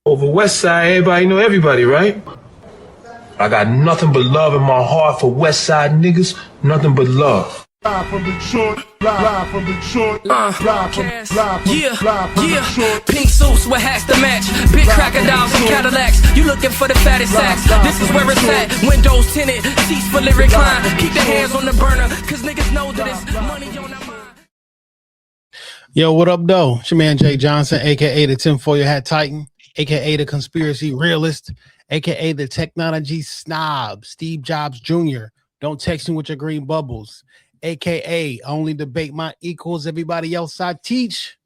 Over Westside, everybody know everybody, right? I got nothing but love in my heart for Westside niggas, nothing but love. Live from Detroit, live from Detroit, Pink suits with hats to match, big crocodiles and Cadillacs. You looking for the fattest sacks? This is where it's at. Windows tinted, seats fully reclined. Keep the hands on the burner, cause niggas know that it's money on their mind. Yo, what up, though? It's your man Jay Johnson, aka the tinfoil hat titan, aka the conspiracy realist, aka the technology snob, Steve Jobs Jr. Don't text me with your green bubbles, aka only debate my equals, everybody else I teach.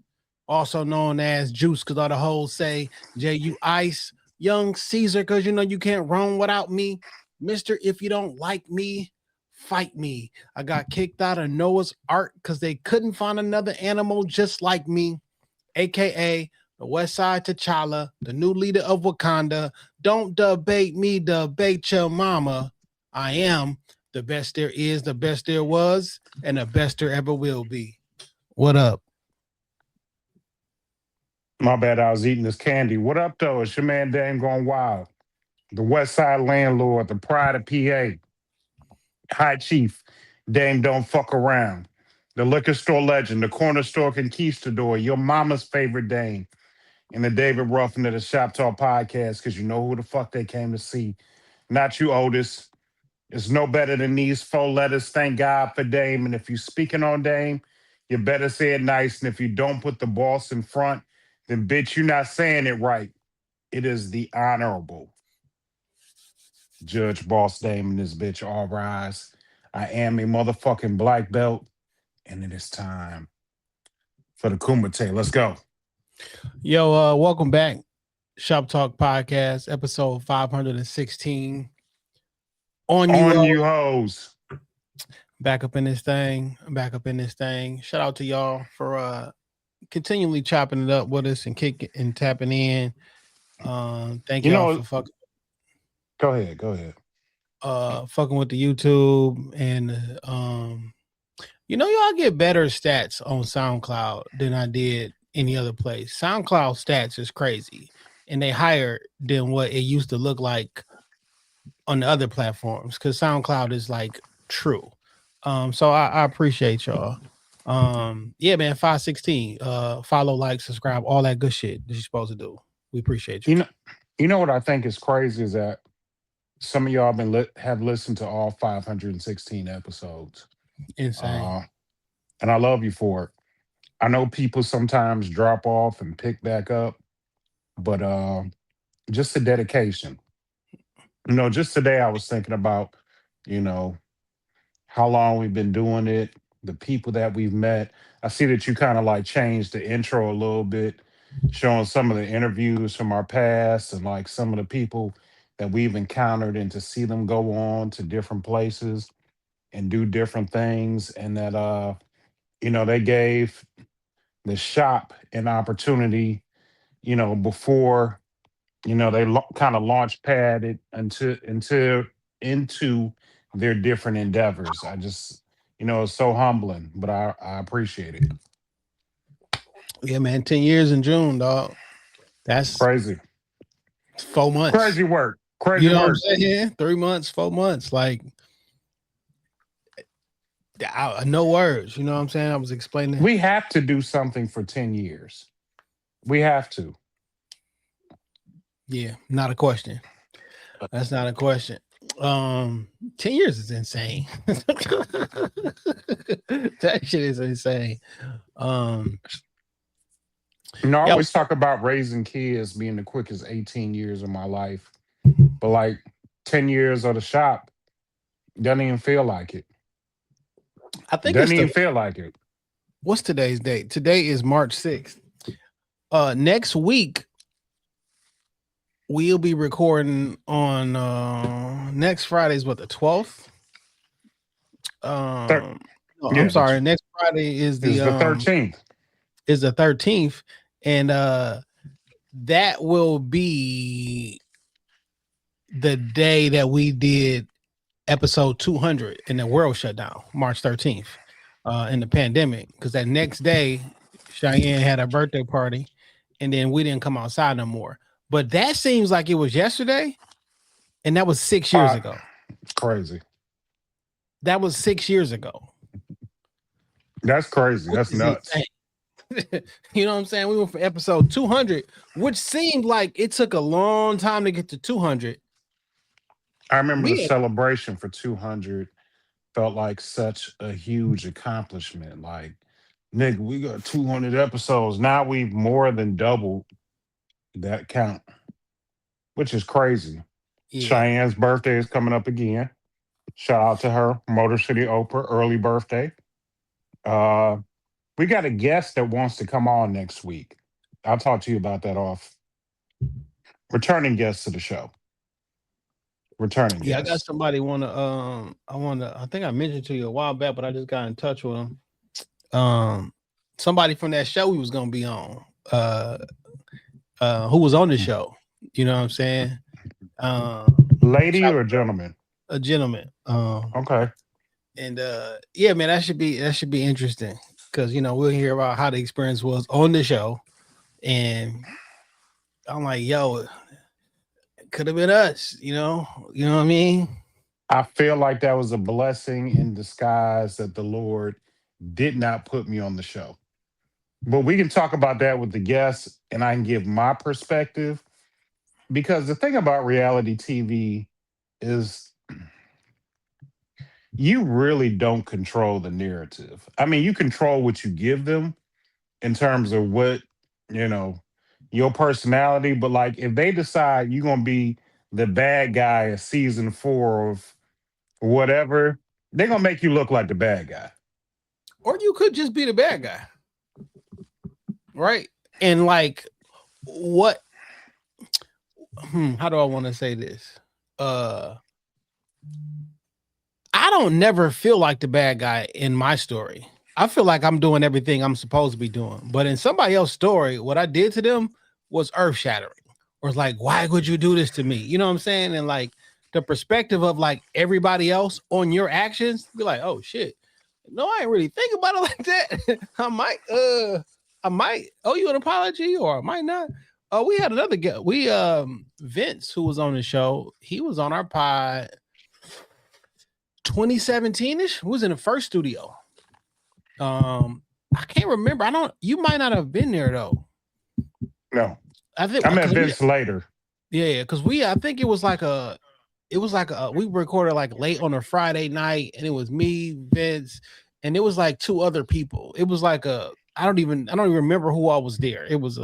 Also known as Juice, because all the hoes say J.U. Ice, Young Caesar, because you know you can't run without me. Mister, if you don't like me, fight me. I got kicked out of Noah's Ark because they couldn't find another animal just like me, aka the Westside T'Challa, the new leader of Wakanda. Don't debate me, debate your mama. I am the best there is, the best there was, and the best there ever will be. What up? My bad, I was eating this candy. What up, though? It's your man Dame Gone Wild, the Westside landlord, the pride of PA, High Chief, Dame Don't Fuck Around, the liquor store legend, the corner store conquistador, your mama's favorite Dame, and the David Ruffin of the Shop Talk Podcast, because you know who the fuck they came to see. Not you, Otis. It's no better than these 4 letters. Thank God for Dame. And if you're speaking on Dame, you better say it nice. And if you don't put the boss in front, then bitch, you're not saying it right. It is the Honorable Judge Boss Dame and this bitch. All rise. I am a motherfucking black belt, and it is time for the Kumite. Let's go. Yo, welcome back. Shop Talk Podcast, episode 516. On you hoes. Back up in this thing. Shout out to y'all for continually chopping it up with us and kicking and tapping in. Thank y'all for fucking. Go ahead. Fucking with the YouTube and y'all get better stats on SoundCloud than I did any other place. SoundCloud stats is crazy, and they higher than what it used to look like on the other platforms, because SoundCloud is like true. So I appreciate y'all. Yeah, man, 516. Follow, like, subscribe, all that good shit that you're supposed to do. We appreciate you. You know what I think is crazy is that some of y'all have listened to all 516 episodes. Insane. And I love you for it. I know people sometimes drop off and pick back up, but just the dedication. Just today I was thinking about, how long we've been doing it, the people that we've met. I see that you kind of like changed the intro a little bit, showing some of the interviews from our past and like some of the people that we've encountered, and to see them go on to different places and do different things. And that, they gave the shop an opportunity, before, they kind of launch pad it into their different endeavors. I just, it's so humbling, but I appreciate it. Yeah, man, 10 years in June, dog. That's crazy. 4 months. Crazy work. You know what I'm saying? 3 months, 4 months. Like, no words. You know what I'm saying? I was explaining. We have to do something for 10 years. We have to. Yeah, not a question. That's not a question. 10 years is insane. That shit is insane. I always talk about raising kids being the quickest 18 years of my life, but like 10 years of the shop doesn't even feel like it. I think doesn't even feel like it. What's today's date? Today is March 6th. Next week we'll be recording on next Friday is what, the 12th? I'm sorry. Next Friday is the 13th. Is the 13th, and that will be the day that we did episode 200 and the world shut down, March 13th, in the pandemic, because that next day Cheyenne had a birthday party, and then we didn't come outside no more. But that seems like it was yesterday, and that was 6 years ago. It's crazy. That was 6 years ago. That's crazy. That's nuts. You know what I'm saying? We went for episode 200, which seemed like it took a long time to get to 200. I remember the celebration for 200 felt like such a huge accomplishment. Like, nigga, we got 200 episodes. Now we've more than doubled that count, which is crazy. Yeah. Cheyenne's birthday is coming up again. Shout out to her, Motor City Oprah, early birthday. We got a guest that wants to come on next week. I'll talk to you about that off. Returning guests to the show. Returning guests. I got somebody I think I mentioned to you a while back, but I just got in touch with him. Somebody from that show we was gonna be on. Who was on the show? You know what I'm saying? Lady or gentleman? A gentleman. Okay. And yeah, man, that should be interesting because we'll hear about how the experience was on the show, and I'm like, yo, it could have been us, you know what I mean? I feel like that was a blessing in disguise that the Lord did not put me on the show. But we can talk about that with the guests, and I can give my perspective, because the thing about reality TV is you really don't control the narrative. I mean, you control what you give them in terms of what, your personality. But like, if they decide you're going to be the bad guy in season 4 of whatever, they're going to make you look like the bad guy. Or you could just be the bad guy. Right? And like, what? How do I want to say this? I don't never feel like the bad guy in my story. I feel like I'm doing everything I'm supposed to be doing. But in somebody else's story, what I did to them was earth-shattering. Or it's like, why would you do this to me? You know what I'm saying? And like the perspective of like everybody else on your actions, be like, oh shit. No, I ain't really think about it like that. I might owe you an apology, or I might not. We had another guy. Vince, who was on the show, he was on our pod 2017-ish. Was in the first studio. I can't remember. You might not have been there though. No. I met Vince later. Yeah, because I think it was like we recorded like late on a Friday night, and it was me, Vince, and it was like 2 other people. It was like I don't even remember who I was there. It was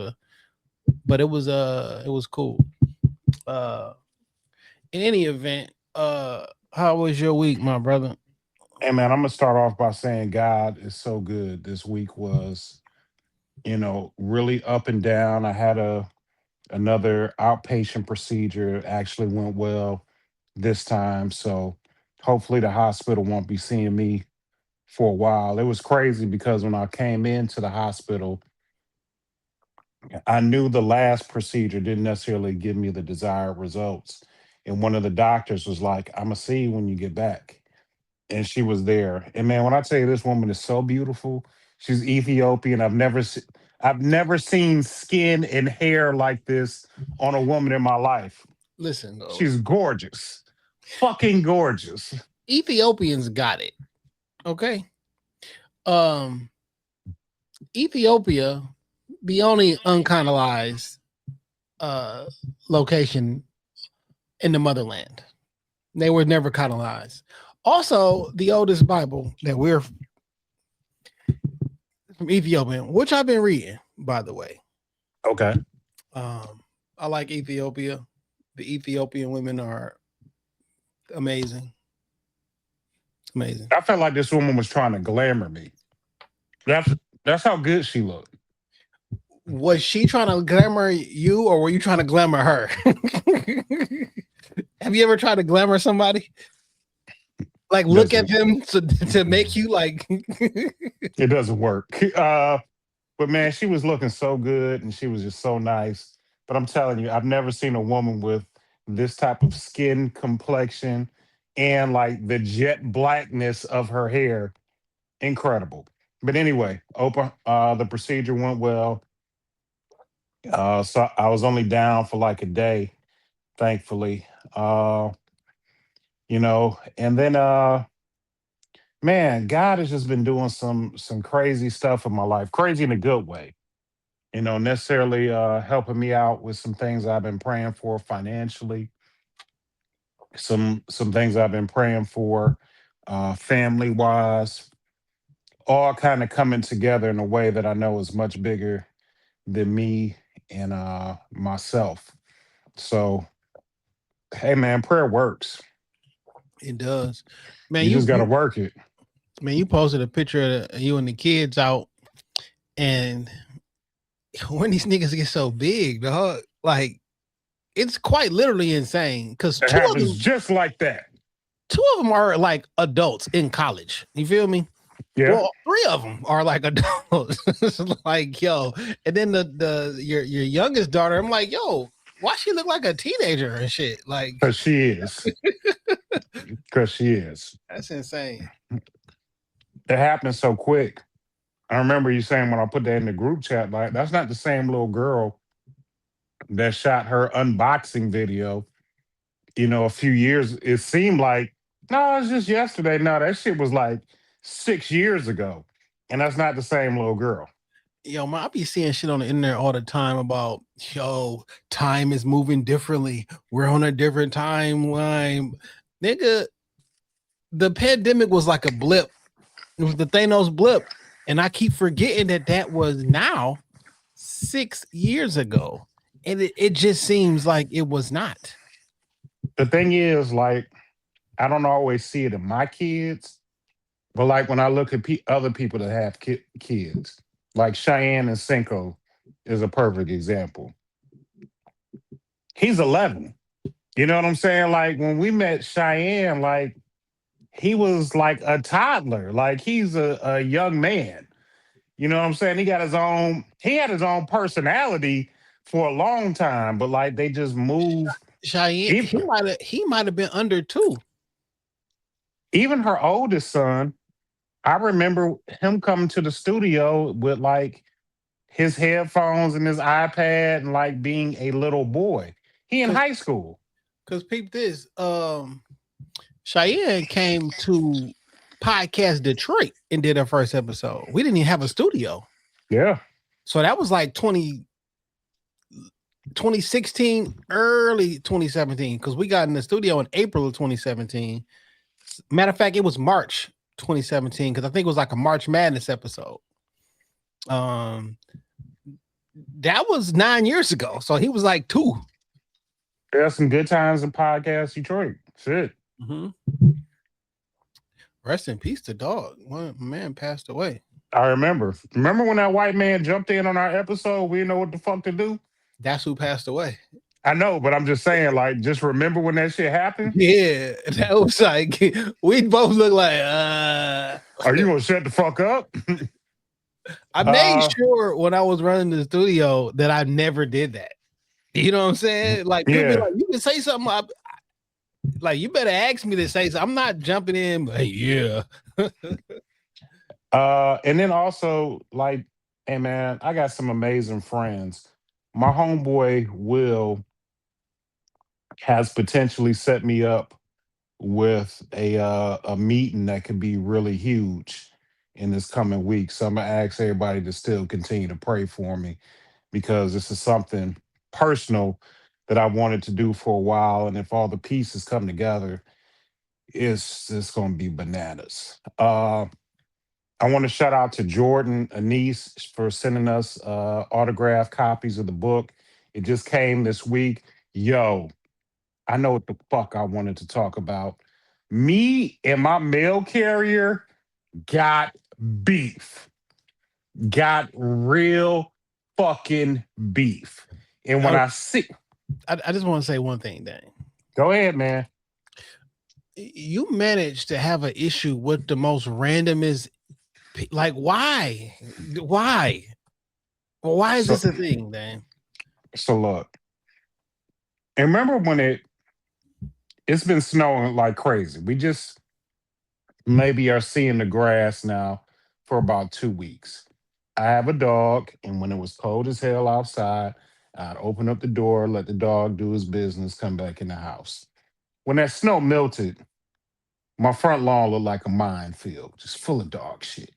cool. In any event, how was your week, my brother? Hey man, I'm gonna start off by saying God is so good. This week was, really up and down. I had another outpatient procedure. It actually went well this time, so hopefully the hospital won't be seeing me for a while. It was crazy because when I came into the hospital, I knew the last procedure didn't necessarily give me the desired results. And one of the doctors was like, I'm going to see you when you get back. And she was there. And man, when I tell you, this woman is so beautiful. She's Ethiopian. I've never seen skin and hair like this on a woman in my life. Listen, she's gorgeous. Fucking gorgeous. Ethiopians got it. Okay. Ethiopia, the only uncolonized location in the motherland. They were never colonized. Also, the oldest Bible that we're from Ethiopia, which I've been reading, by the way. Okay. I like Ethiopia. The Ethiopian women are amazing. Amazing. I felt like this woman was trying to glamour me. That's how good she looked. Was she trying to glamour you, or were you trying to glamour her? Have you ever tried to glamour somebody? Like look at them to make you like it doesn't work. But man, she was looking so good and she was just so nice. But I'm telling you, I've never seen a woman with this type of skin complexion and like the jet blackness of her hair. Incredible. But anyway, the procedure went well. So I was only down for like a day, thankfully. Uh, and then man, God has just been doing some crazy stuff in my life, crazy in a good way. Necessarily helping me out with some things I've been praying for financially, some things I've been praying for family wise, all kind of coming together in a way that I know is much bigger than me and myself. So, hey man, prayer works. It does. Man, You you, just got to you work it. man, you posted a picture of you and the kids out, and when these niggas get so big, dog, like it's quite literally insane. Because It happens just like that. two of them are like adults in college. You feel me? Yeah. Well, three of them are like adults. It's like, yo, and then your youngest daughter, I'm like, yo, why she look like a teenager and shit? Like, Because she is. Because she is. that's insane. It happened so quick. I remember you saying when I put that in the group chat, like, that's not the same little girl that shot her unboxing video, a few years. It seemed like, no, it's just yesterday. No, that shit was like 6 years ago. And that's not the same little girl. Yo, man, I be seeing shit on the internet all the time about, yo, time is moving differently. We're on a different timeline. Nigga, the pandemic was like a blip. It was the Thanos blip. And I keep forgetting that was now 6 years ago. And it just seems like it was not. The thing is, like, I don't always see it in my kids, but like when I look at other people that have kids, like Cheyenne and Cinco is a perfect example. He's 11. You know what I'm saying? Like when we met Cheyenne, like he was like a toddler, like he's a young man. You know what I'm saying? He had his own personality for a long time, but like they just move. Cheyenne, he might have been under 2. Even her oldest son, I remember him coming to the studio with like his headphones and his iPad and like being a little boy. He in high school. Cause peep this, Cheyenne came to Podcast Detroit and did her first episode. We didn't even have a studio. Yeah. So that was like 2016, early 2017, because we got in the studio in April of 2017. Matter of fact, it was March 2017, because I think it was like a March Madness episode. That was 9 years ago. So he was like 2. There's some good times in Podcast Detroit. Shit. Mm-hmm. Rest in peace to dog. One man passed away. I remember. Remember when that white man jumped in on our episode? We didn't know what the fuck to do. That's who passed away. I know, but I'm just saying, like, just remember when that shit happened? Yeah, that was like, we both look like, Are you gonna shut the fuck up? I made sure when I was running the studio that I never did that. You know what I'm saying? Like, people be like, you can say something. Like, you better ask me to say something. I'm not jumping in, but yeah. And then also, like, hey man, I got some amazing friends. My homeboy Will has potentially set me up with a meeting that could be really huge in this coming week. So I'm gonna ask everybody to still continue to pray for me because this is something personal that I wanted to do for a while. And if all the pieces come together, it's just gonna be bananas. I want to shout out to Jordan Anise for sending us autographed copies of the book. It just came this week. Yo, I know what the fuck I wanted to talk about. Me and my mail carrier got beef. Got real fucking beef. And when I see... I just want to say one thing, Dan. Go ahead, man. You managed to have an issue with the most randomest. Like, why? Why? Well, why is this a thing, Dan? So look, and remember when it's been snowing like crazy. We just maybe are seeing the grass now for about 2 weeks. I have a dog, and when it was cold as hell outside, I'd open up the door, let the dog do his business, come back in the house. When that snow melted, my front lawn looked like a minefield, just full of dog shit.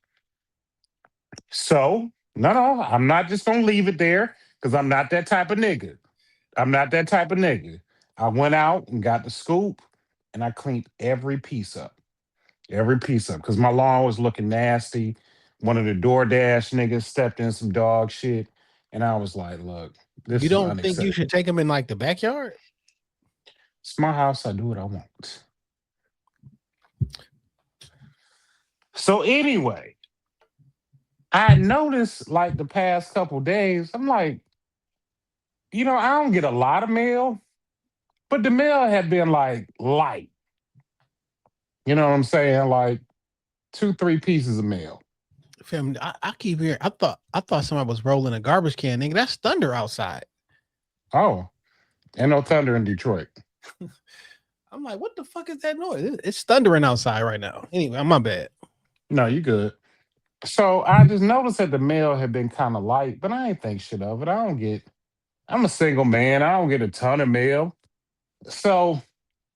So, no, I'm not just gonna leave it there because I'm not that type of nigga. I'm not that type of nigga. I went out and got the scoop and I cleaned every piece up, because my lawn was looking nasty. One of the DoorDash niggas stepped in some dog shit, and I was like, "Look, You this is don't think you should unacceptable. take them in like the backyard? It's my house. I do what I want." So anyway, I noticed like the past couple days, I'm like, I don't get a lot of mail, but the mail had been like light. You know what I'm saying? Like 2, 3 pieces of mail. Fam, I keep hearing. I thought somebody was rolling a garbage can. Nigga, that's thunder outside. Oh, and no thunder in Detroit. I'm like, what the fuck is that noise? It's thundering outside right now. Anyway, my bad. No, you good. So I just noticed that the mail had been kind of light, but I ain't think shit of it. I'm a single man. I don't get a ton of mail. So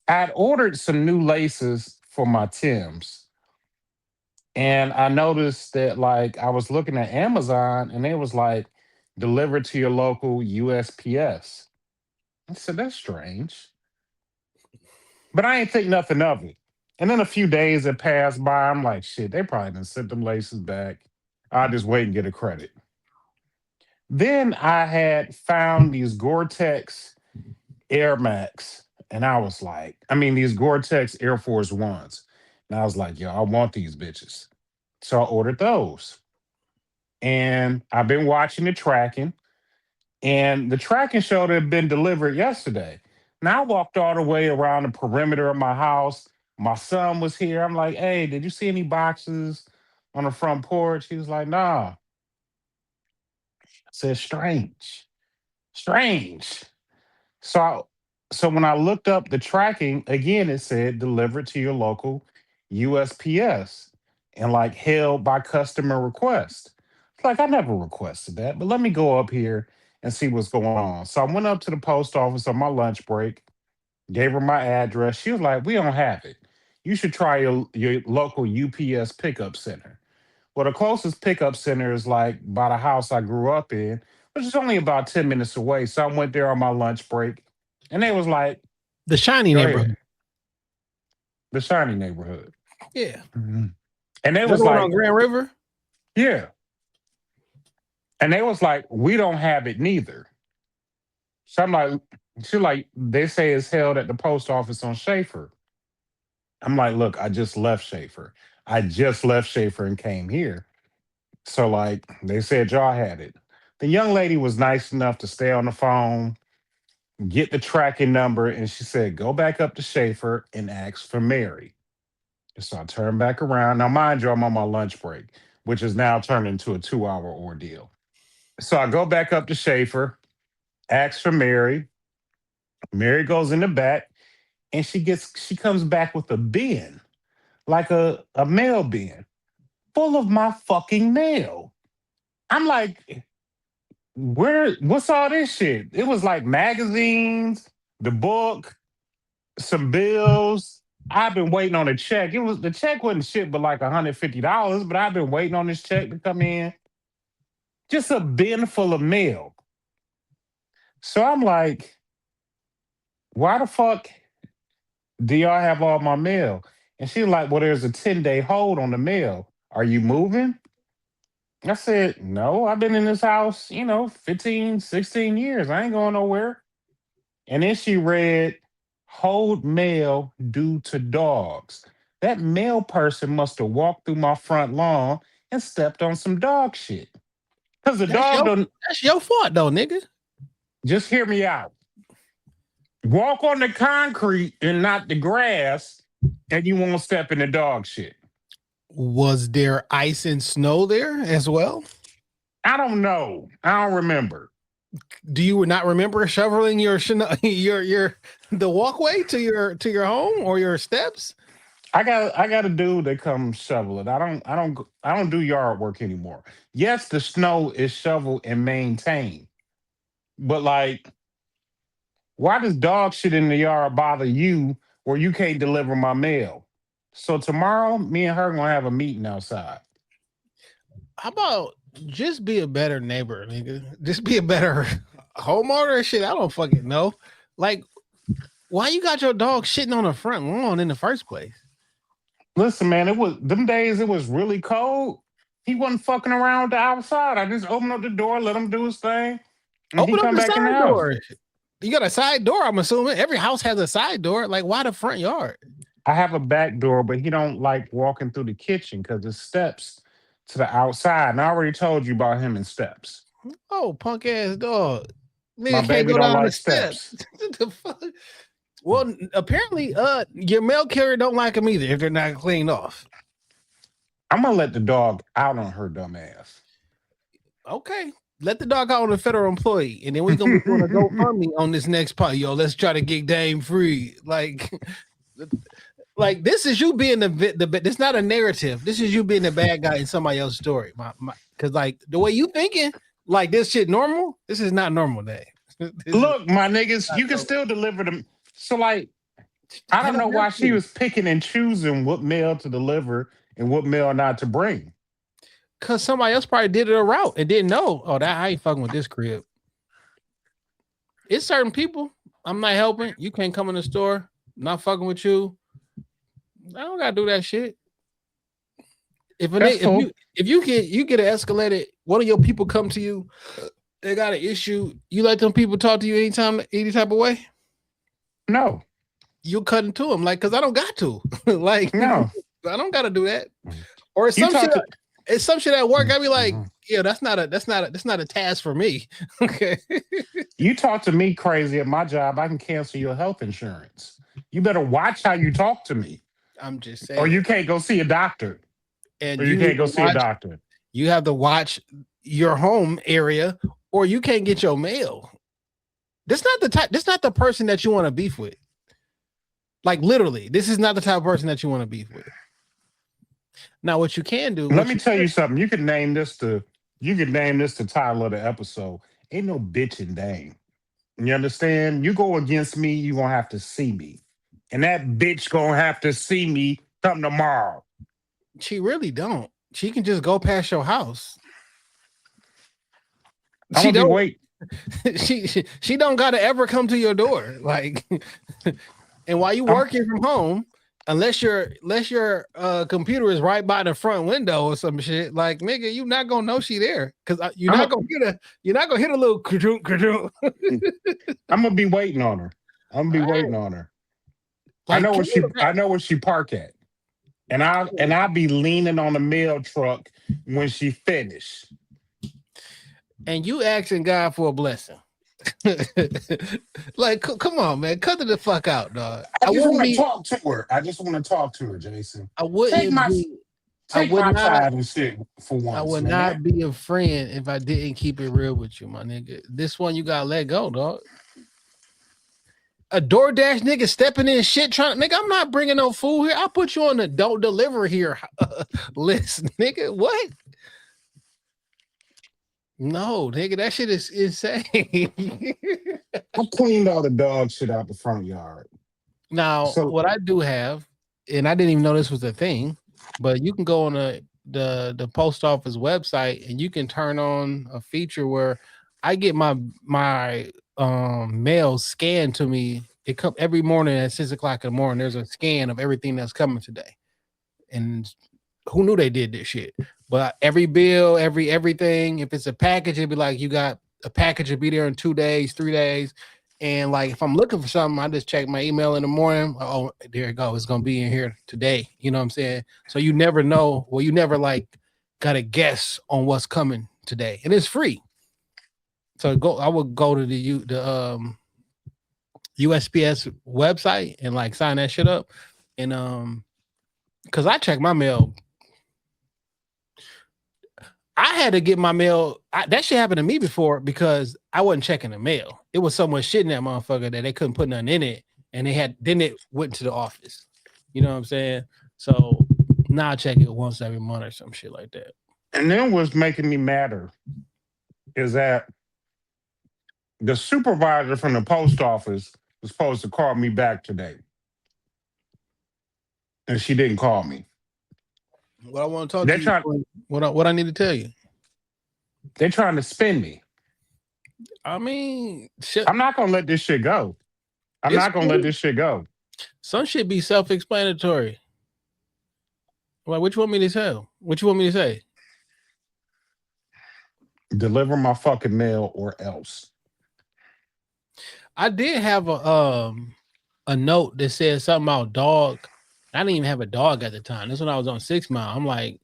I'd ordered some new laces for my Timbs. And I noticed that like I was looking at Amazon and it was like delivered to your local USPS. I said, that's strange. But I ain't think nothing of it. And then a few days had passed by. I'm like, shit, they probably done sent them laces back. I'll just wait and get a credit. Then I had found these Gore-Tex Air Max, and I was like, I mean, these Gore-Tex Air Force Ones. And I was like, yo, I want these bitches. So I ordered those. And I've been watching the tracking, and the tracking showed it had been delivered yesterday. Now I walked all the way around the perimeter of my house. My son was here. I'm like, hey, did you see any boxes on the front porch? He was like, nah. I said, strange. Strange. So so when I looked up the tracking, again, it said delivered to your local USPS and like held by customer request. It's like I never requested that, but let me go up here and see what's going on. So I went up to the post office on my lunch break, gave her my address. She was like, we don't have it. You should try your local UPS pickup center. Well, the closest pickup center is like by the house I grew up in, which is only about 10 minutes away. So I went there on my lunch break and they was like, The shiny go neighborhood. ahead. The shiny neighborhood. Yeah. Mhm. And they Is that was the one like, on Grand River? yeah. And they was like, we don't have it neither. So I'm like, she like, they say it's held at the post office on Schaefer. I'm like, look, I just left Schaefer. I just left Schaefer and came here. So like they said y'all had it. The young lady was nice enough to stay on the phone, get the tracking number, and she said, go back up to Schaefer and ask for Mary. So I turned back around. Now, mind you, I'm on my lunch break, which is now turned into a 2-hour ordeal. So I go back up to Schaefer, ask for Mary. Mary goes in the back and she comes back with a bin, like a mail bin, full of my fucking mail. I'm like, what's all this shit? It was like magazines, the book, some bills. I've been waiting on a check. The check wasn't shit but like $150, but I've been waiting on this check to come in. Just a bin full of mail. So I'm like, why the fuck do y'all have all my mail? And she's like, well, there's a 10-day hold on the mail. Are you moving? I said, no, I've been in this house, 15, 16 years. I ain't going nowhere. And then she read, hold mail due to dogs. That mail person must have walked through my front lawn and stepped on some dog shit. Because the dog don't. That's your fault though, nigga. Just hear me out. Walk on the concrete and not the grass, and you won't step in the dog shit. Was there ice and snow there as well? I don't know. I don't remember. Do you not remember shoveling your the walkway to your home or your steps? I got a dude that comes shovel it. I don't do yard work anymore. Yes, the snow is shoveled and maintained, But like, why does dog shit in the yard bother you where you can't deliver my mail? So tomorrow, me and her gonna have a meeting outside. How about just be a better neighbor, nigga? Just be a better homeowner and shit. I don't fucking know. Like, why you got your dog shitting on the front lawn in the first place? Listen, man, it was them days. It was really cold. He wasn't fucking around with the outside. I just opened up the door, let him do his thing, and Open he up come the back in the side house. door. You got a side door, I'm assuming. Every house has a side door. Like, why the front yard? I have a back door, but he don't like walking through the kitchen because there's steps to the outside. And I already told you about him and steps. Oh, punk ass dog. Nigga My can't baby go don't down the like steps. What the fuck? Well, apparently, your mail carrier don't like them either if they're not cleaned off. I'm gonna let the dog out on her dumb ass. Okay. Let the dog out on a federal employee, and then we're gonna be doing a GoFundMe on this next part. Yo, let's try to get Dame free. Like this is you being the this not a narrative. This is you being the bad guy in somebody else's story. Because like the way you thinking, like this shit normal. This is not normal, Dave. Look, my niggas, you can still deliver them. So like, I don't know why she was picking and choosing what mail to deliver and what mail not to bring. Cause somebody else probably did it a route and didn't know. Oh, that I ain't fucking with this crib. It's certain people. I'm not helping. You can't come in the store. Not fucking with you. I don't gotta do that shit. If you get an escalated, one of your people come to you, they got an issue. You let them people talk to you anytime, any type of way. No, you cut into them like because I don't got to. Like no, I don't got to do that. Or it's some shit. It's some shit at work. I be like, yeah, that's not a task for me. Okay. You talk to me crazy at my job, I can cancel your health insurance. You better watch how you talk to me. I'm just saying. Or you can't go see a doctor. And or you can't go see a doctor. You have to watch your home area, or you can't get your mail. That's not the person that you want to beef with. Like literally, this is not the type of person that you want to beef with. Now, what you can do. Let me tell you something. You can name this the title of the episode. Ain't no bitching Dame. You understand? You go against me, you gonna have to see me. And that bitch gonna have to see me come tomorrow. She really don't. She can just go past your house. She don't wait. She don't gotta ever come to your door. Like, and while you working from home, unless your computer is right by the front window or some shit, like nigga, you not gonna know she there because you're not gonna hit a little kadoo. I'm gonna be waiting on her. Like, I know where she park at, and I'll be leaning on the mail truck when she finish. And you asking God for a blessing. Like, come on, man, cut it the fuck out, dog. I just want to talk to her. I just want to talk to her, Jason. I wouldn't take my side and shit for once. I would not be a friend if I didn't keep it real with you, my nigga. This one you gotta let go, dog. A DoorDash nigga stepping in shit trying to, nigga, I'm not bringing no food here. I'll put you on the don't deliver here list, nigga. What? No, nigga, that shit is insane. I cleaned all the dog shit out the front yard. Now, what I do have, and I didn't even know this was a thing, but you can go on the post office website and you can turn on a feature where I get my mail scanned to me. It come every morning at 6 o'clock in the morning. There's a scan of everything that's coming today. And who knew they did this shit? But every bill, everything, if it's a package, it'd be like you got a package will be there in 2 days, 3 days. And like if I'm looking for something, I just check my email in the morning. Oh, there it goes. It's gonna be in here today. You know what I'm saying? So you never know. Well, you never like gotta guess on what's coming today. And it's free. So I would go to the USPS website and like sign that shit up. And because I check my mail. I had to get my mail. That shit happened to me before because I wasn't checking the mail. It was so much shit in that motherfucker that they couldn't put nothing in it. And then it went to the office. You know what I'm saying? So now I check it once every month or some shit like that. And then what's making me madder is that The supervisor from the post office was supposed to call me back today, and she didn't call me. What I want to talk They're to you. trying. What I need to tell you. They're trying to spin me. I mean, shit, I'm not gonna let this shit go. I'm not gonna let this shit go. some shit be self-explanatory. Like, what you want me to tell? What you want me to say? Deliver my fucking mail or else. I did have a note that said something about dog. I didn't even have a dog at the time. This when I was on 6 Mile. I'm like,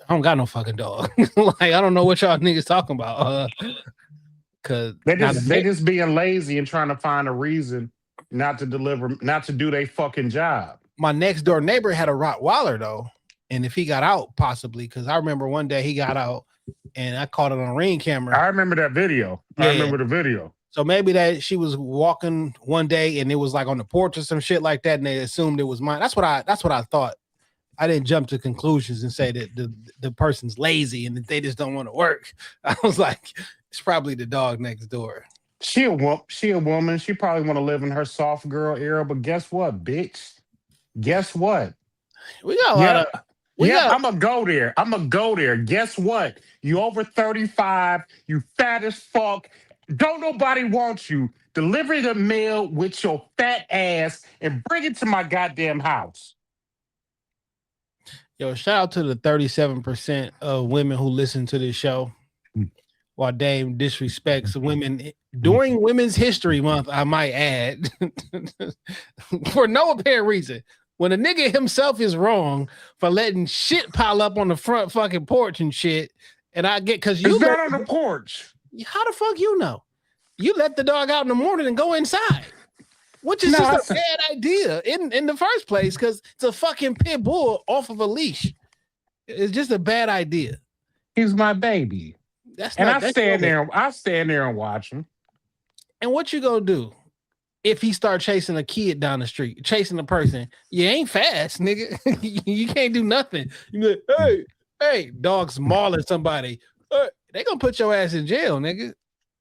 I don't got no fucking dog. Like, I don't know what y'all niggas talking about. Cause they just being lazy and trying to find a reason not to do their fucking job. My next door neighbor had a Rottweiler though, and if he got out, possibly, because I remember one day he got out and I caught it on a Ring camera. I remember that video. Yeah. I remember the video. So maybe that she was walking one day and it was like on the porch or some shit like that, and they assumed it was mine. That's what I thought. I didn't jump to conclusions and say that the person's lazy and that they just don't want to work. I was like, it's probably the dog next door. She a woman. She probably want to live in her soft girl era, but guess what, bitch? Guess what? We got a lot of. I'm gonna go there. Guess what? You over 35. You fat as fuck. Don't nobody want you. Deliver the mail with your fat ass and bring it to my goddamn house. Yo, shout out to the 37% of women who listen to this show. While Dame disrespects women during Women's History Month, I might add, for no apparent reason. When a nigga himself is wrong for letting shit pile up on the front fucking porch and shit, and I get because you it's not on the porch. How the fuck you know? You let the dog out in the morning and go inside, which is just a bad idea in the first place because it's a fucking pit bull off of a leash. It's just a bad idea. He's my baby. I stand there and watch him. And what you gonna do if he start chasing a kid down the street, chasing a person? You ain't fast, nigga. You can't do nothing. You be like, hey, dog's mauling somebody. They gonna put your ass in jail, nigga.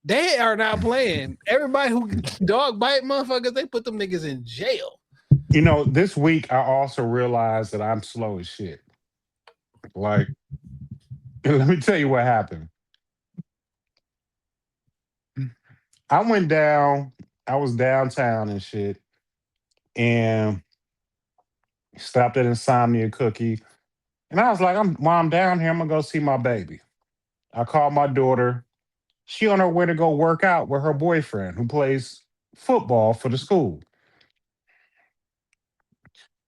They are not playing. Everybody who dog bite motherfuckers, they put them niggas in jail. You know, this week I also realized that I'm slow as shit. Like, let me tell you what happened. I was downtown and shit, and stopped at Insomnia Cookie. And I was like, while I'm down here, I'm gonna go see my baby. I called my daughter. She on her way to go work out with her boyfriend who plays football for the school.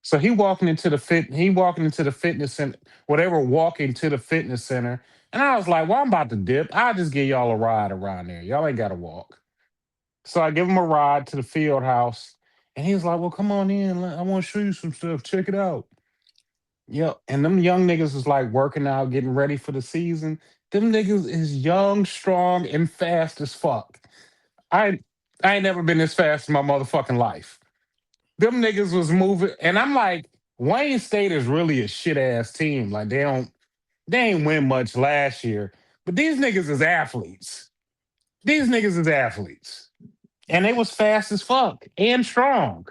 So he walking into the fitness center. Well, they were walking to the fitness center. And I was like, well, I'm about to dip. I'll just give y'all a ride around there. Y'all ain't gotta walk. So I give him a ride to the field house. And he was like, well, come on in. I want to show you some stuff. Check it out. Yeah. And them young niggas is like working out, getting ready for the season. Them niggas is young, strong, and fast as fuck. I ain't never been this fast in my motherfucking life. Them niggas was moving. And I'm like, Wayne State is really a shit-ass team. Like, they ain't win much last year. But these niggas is athletes. And they was fast as fuck and strong.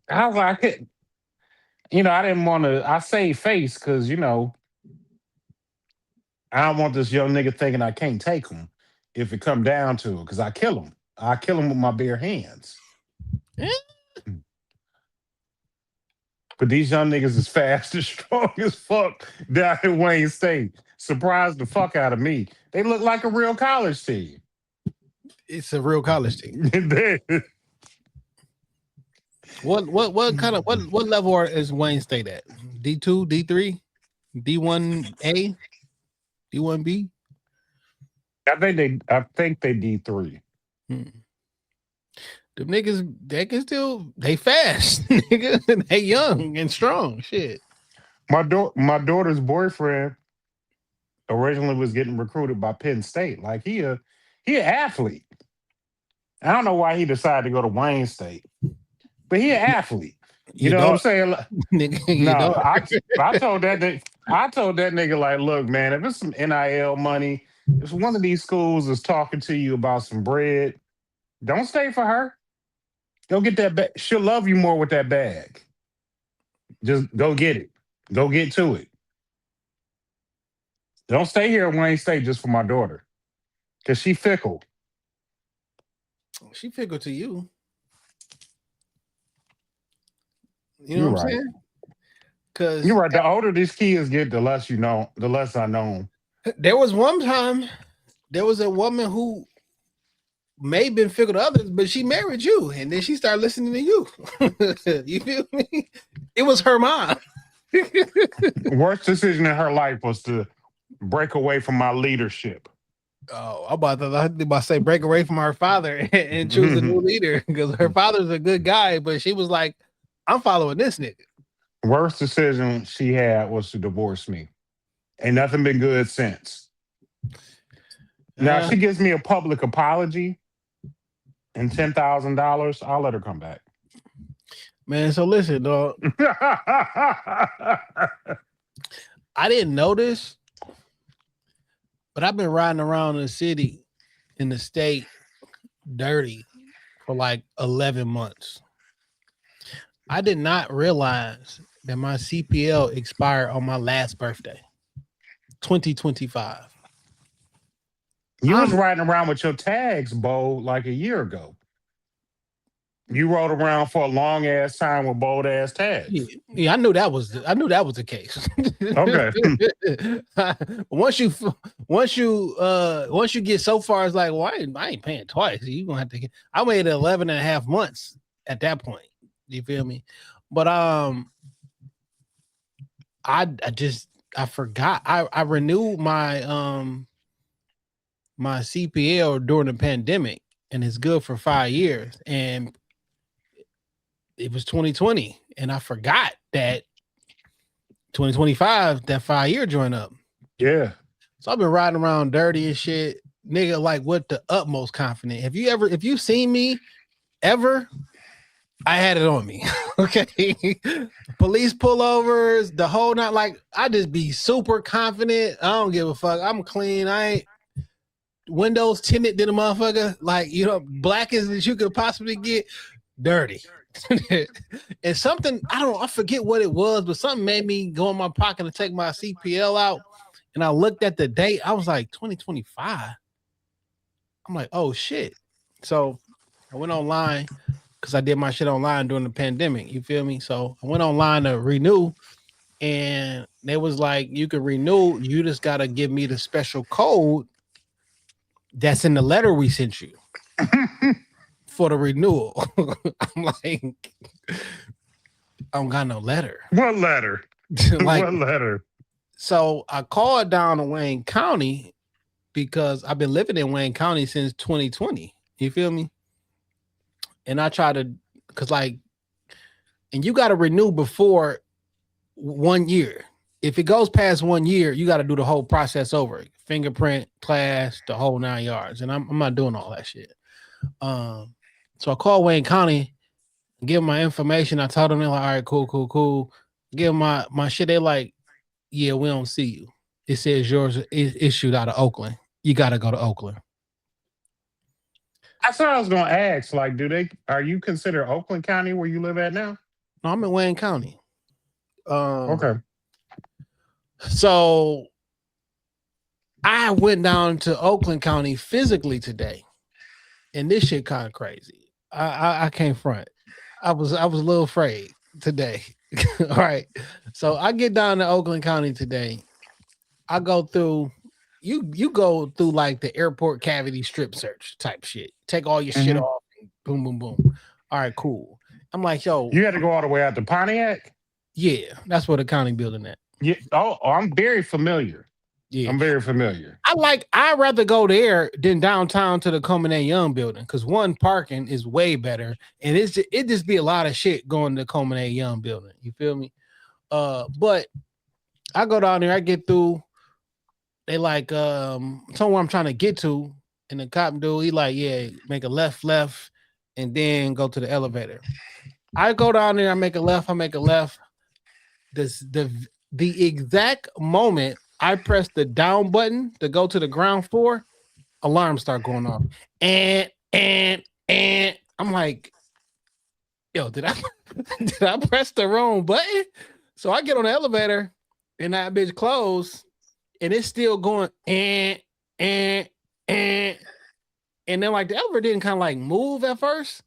I was like, you know, I didn't want to, I saved face because, you know, I don't want this young nigga thinking I can't take him if it come down to it, because I kill him. I kill him with my bare hands. But these young niggas is fast and strong as fuck down in Wayne State. Surprised the fuck out of me. They look like a real college team. It's a real college team. What level is Wayne State at? D2, D3, D1A, D1B? I think they D3. The niggas, they fast, nigga. They young and strong. Shit. My daughter's boyfriend originally was getting recruited by Penn State. Like he an athlete. I don't know why he decided to go to Wayne State, but he an athlete. You know what I'm saying? Nigga, I told that nigga like, look, man, if it's some NIL money, If one of these schools is talking to you about some bread, don't stay for her. Go get that bag. She'll love you more with that bag. Just go get it. Go get to it. Don't stay here at Wayne State just for my daughter. Because she fickle. She fickle to you. You You're know what I'm right. saying? Because You're right. The older these kids get, the less you know, the less I know them. there was one time, there was a woman who may have been fickle to others, but she married you, and then she started listening to you. You feel me? It was her mom. Worst decision in her life was to break away from my leadership. Oh, I'm about to say break away from her father and choose a new leader, because her father's a good guy, but she was like, I'm following this nigga. Worst decision she had was to divorce me. Ain't nothing been good since. Now, if she gives me a public apology and $10,000, I'll let her come back. Man, so listen, dog. I didn't know this, but I've been riding around the city, in the state, dirty for like 11 months. I did not realize that my CPL expired on my last birthday, 2025. You was riding around with your tags, Bo, like a year ago. You rode around for a long ass time with bold ass tags. Yeah, I knew that was the case. Okay. once you get so far, it's like, well, I ain't paying twice. You gonna have to get. I waited 11 and a half months at that point. You feel me? But I forgot. I renewed my my CPL during the pandemic, and it's good for 5 years. And it was 2020, and I forgot that 2025, that 5 year joint up. Yeah. So I've been riding around dirty and shit, nigga, like with the utmost confidence. If you seen me ever, I had it on me. Okay. Police pullovers, the whole night, like I just be super confident. I don't give a fuck. I'm clean. I ain't windows tinted to the motherfucker, like, you know, black as you could possibly get, dirty. And something, I forget what it was, but something made me go in my pocket and take my CPL out. And I looked at the date. I was like, 2025. I'm like, oh shit. So I went online because I did my shit online during the pandemic. You feel me? So I went online to renew, and they was like, you can renew. You just got to give me the special code that's in the letter we sent you for the renewal. I'm like, I don't got no letter. What letter? Like, what letter? So I called down to Wayne County because I've been living in Wayne County since 2020. You feel me? And I try to, because like, and you got to renew before 1 year. If it goes past 1 year, you got to do the whole process over. Fingerprint, class, the whole 9 yards. And I'm not doing all that shit. So I called Wayne County, give them my information. I told them, they're like, all right, cool. Give them my shit. They like, yeah, we don't see you. It says yours is issued out of Oakland. You got to go to Oakland. That's what I was going to ask. Like, are you considered Oakland County where you live at now? No, I'm in Wayne County. Okay. So I went down to Oakland County physically today, and this shit kind of crazy. I can't front. I was a little afraid today. All right. So I get down to Oakland County today. I go through, you go through like the airport cavity strip search type shit. Take all your shit off. Boom, boom, boom. All right, cool. I'm like, yo. You had to go all the way out to Pontiac? Yeah, that's where the county building at. Yeah. Oh, I'm very familiar. Yeah, I'm very familiar. I'd rather go there than downtown to the Coleman A. Young building, because one, parking is way better, and it just be a lot of shit going to the Coleman A. Young building. You feel me? But I go down there, I get through. They like somewhere I'm trying to get to, and the cop dude, he like, yeah, make a left, and then go to the elevator. I go down there, I make a left. The exact moment I press the down button to go to the ground floor, alarms start going off. And I'm like, yo, did I press the wrong button? So I get on the elevator and that bitch closed and it's still going and then like the elevator didn't kind of like move at first.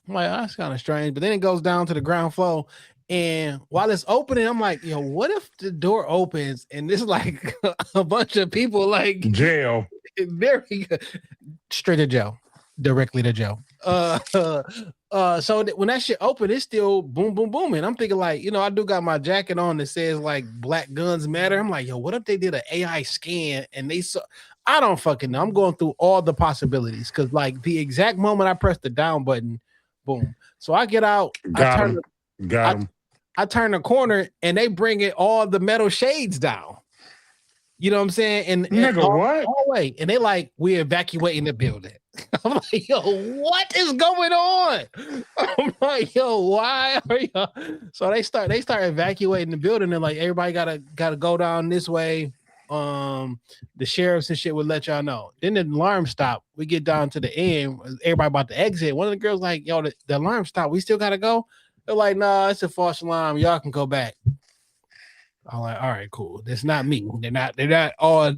I'm like, oh, that's kind of strange. But then it goes down to the ground floor. And while it's opening, I'm like, yo, what if the door opens and there's like a bunch of people like jail, straight to jail, directly to jail. So when that shit opened, it's still boom, boom, boom. And I'm thinking like, I do got my jacket on that says like Black Guns Matter. I'm like, yo, what if they did an AI scan and they saw? I don't fucking know. I'm going through all the possibilities because like the exact moment I press the down button, boom. So I get out, got him. I turn the corner and they bring it all the metal shades down. You know what I'm saying? And nigga, what? Hallway. And they like, we're evacuating the building. I'm like, yo, what is going on? I'm like, yo, why are you? So they start evacuating the building and like everybody gotta go down this way. The sheriffs and shit would let y'all know. Then the alarm stopped. We get down to the end. Everybody about to exit. One of the girls like, yo, the alarm stopped. We still gotta go. They're like, nah, it's a false alarm. Y'all can go back. I'm like, all right, cool. That's not me. They're not all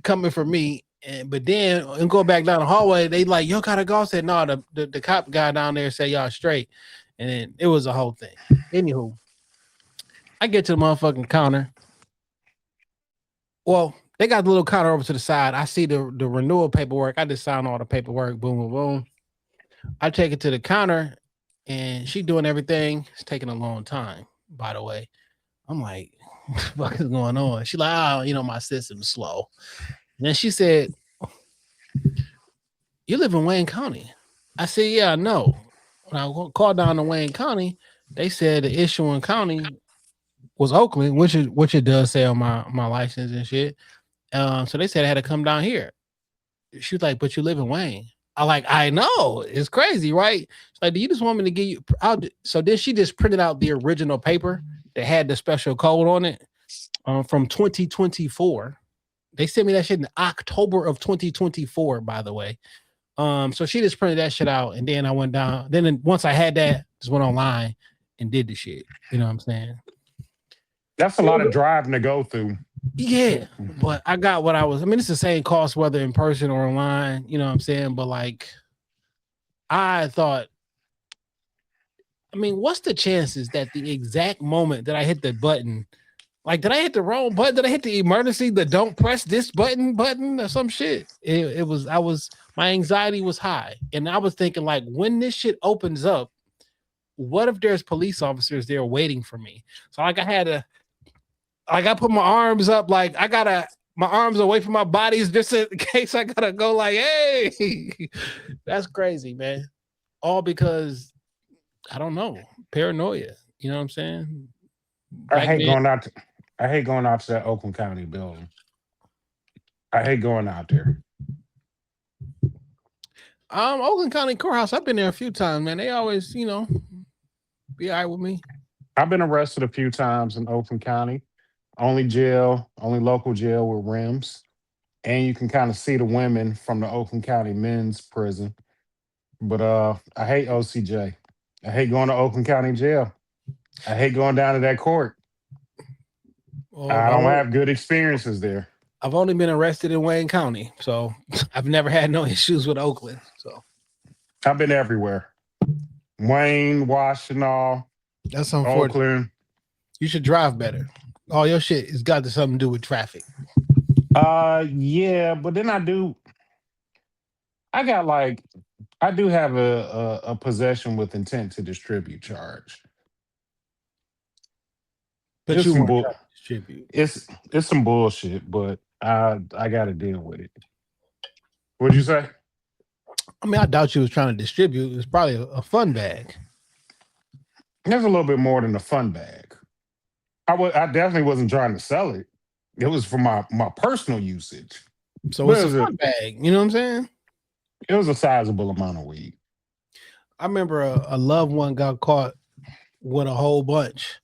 coming for me. But then and go back down the hallway, they like, yo, gotta go. I said, no, the cop guy down there said y'all straight. And then it was a whole thing. Anywho, I get to the motherfucking counter. Well, they got the little counter over to the side. I see the renewal paperwork. I just signed all the paperwork. Boom, boom, boom. I take it to the counter. And she doing everything. It's taking a long time, by the way. I'm like, what the fuck is going on? She like, my system's slow. And then she said, you live in Wayne County. I said, yeah, I know. When I called down to Wayne County, they said the issuing county was Oakland, which it does say on my license and shit. So they said I had to come down here. She was like, but you live in Wayne. I know. It's crazy, right? She's like, do you just want me to give you? So then she just printed out the original paper that had the special code on it from 2024. They sent me that shit in October of 2024, by the way. So she just printed that shit out. And then I went down. Then once I had that, just went online and did the shit. You know what I'm saying? That's a lot of driving to go through. Yeah, but I got what I was. I mean, it's the same cost whether in person or online. You know what I'm saying? But like, I thought, I mean, what's the chances that the exact moment that I hit the button, like, did I hit the wrong button? Did I hit the emergency, the don't press this button or some shit? My anxiety was high. And I was thinking, like, when this shit opens up, what if there's police officers there waiting for me? So like I put my arms up, like my arms away from my bodies just in case I gotta go like, hey, that's crazy, man. All because, I don't know, paranoia. You know what I'm saying? I hate going out to that Oakland County building. I hate going out there. Oakland County Courthouse, I've been there a few times, man. They always, be all right with me. I've been arrested a few times in Oakland County. Only local jail with rims. And you can kind of see the women from the Oakland County men's prison. But I hate OCJ. I hate going to Oakland County jail. I hate going down to that court. Well, I don't have good experiences there. I've only been arrested in Wayne County, so I've never had no issues with Oakland. So I've been everywhere. Wayne, Washington, that's unfortunate. Oakland. You should drive better. All your shit has got something to do with traffic. Yeah, but then I do have a possession with intent to distribute charge. But it's you won't distribute. It's some bullshit, but I got to deal with it. What'd you say? I mean, I doubt you was trying to distribute. It's probably a fun bag. There's a little bit more than a fun bag. I definitely wasn't trying to sell it. It was for my personal usage. So it's a fun bag. You know what I'm saying? It was a sizable amount of weed. I remember a loved one got caught with a whole bunch,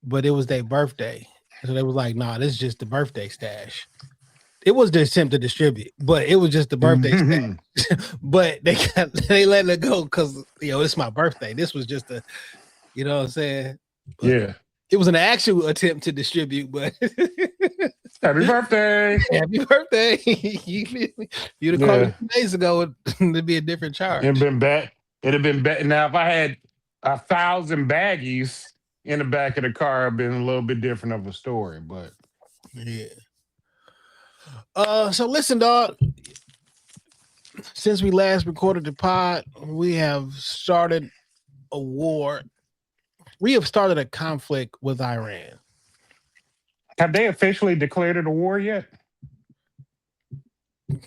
but it was their birthday. So they was like, nah, this is just the birthday stash. It was the attempt to distribute, but it was just the birthday stash. But they let it go because it's my birthday. This was just a, you know what I'm saying? But Yeah. it was an actual attempt to distribute, but Happy birthday. happy birthday. You'd have called me 2 days ago, it'd be a different charge. It'd been bad. It'd have been better. Now, if I had 1,000 baggies in the back of the car, it'd been a little bit different of a story, but yeah. So listen, dog. Since we last recorded the pod, we have started a war. We have started a conflict with Iran. have they officially declared it a war yet?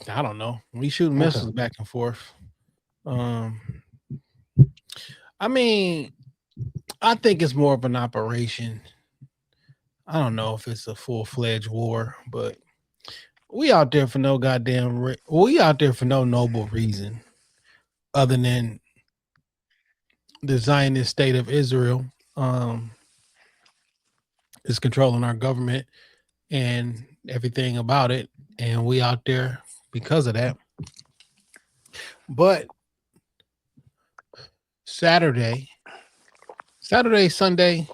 I don't know. We shoot missiles back and forth. I mean, I think it's more of an operation. I don't know if it's a full-fledged war, but we out there for no goddamn we out there for no noble reason other than the Zionist state of Israel is controlling our government and everything about it, and we out there because of that. But Saturday, Sunday,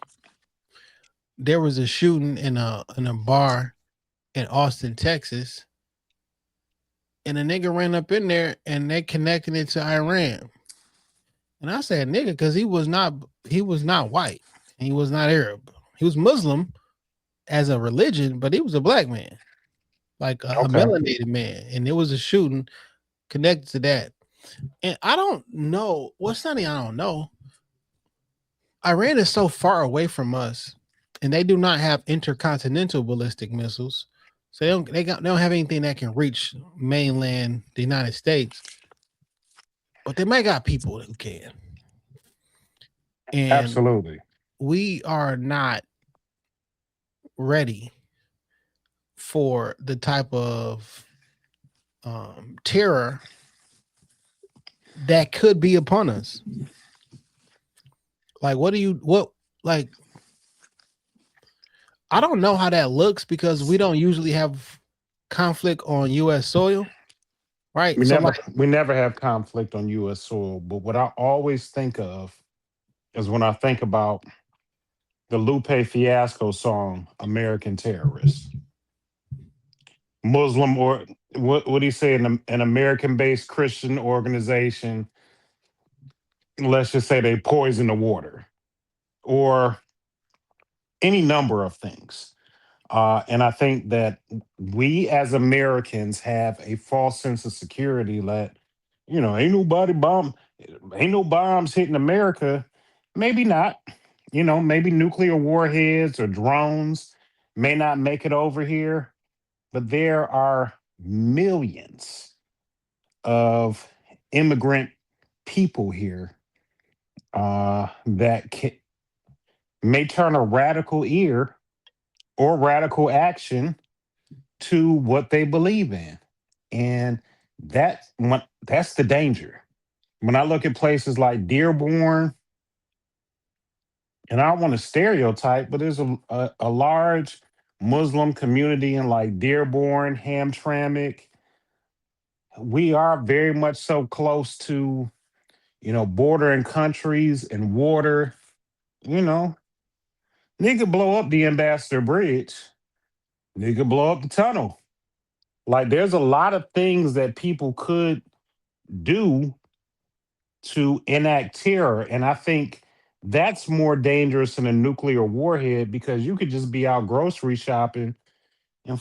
there was a shooting in a bar in Austin, Texas, and a nigga ran up in there and they connected it to Iran. And I said nigga because he was not white and he was not Arab. He was Muslim as a religion, but he was a black man, like a melanated man. And there was a shooting connected to that. And I don't know. What's funny, I don't know. Iran is so far away from us, and they do not have intercontinental ballistic missiles. So they don't have anything that can reach mainland the United States. But they might got people who can. And Absolutely. We are not ready for the type of terror that could be upon us. Like, I don't know how that looks because we don't usually have conflict on U.S. soil, right? We never have conflict on U.S. soil, but what I always think of is when I think about the Lupe Fiasco song, American Terrorist. Muslim, or what do you say, an American-based Christian organization, let's just say they poison the water, or any number of things. And I think that we as Americans have a false sense of security that, ain't no bombs hitting America. Maybe not. Maybe nuclear warheads or drones may not make it over here, but there are millions of immigrant people here that may turn a radical ear or radical action to what they believe in. And that's the danger. When I look at places like Dearborn, and I don't want to stereotype, but there's a large Muslim community in like Dearborn, Hamtramck. We are very much so close to, bordering countries and water. Nigga blow up the Ambassador Bridge. Nigga blow up the tunnel. Like, there's a lot of things that people could do to enact terror. And I think that's more dangerous than a nuclear warhead because you could just be out grocery shopping and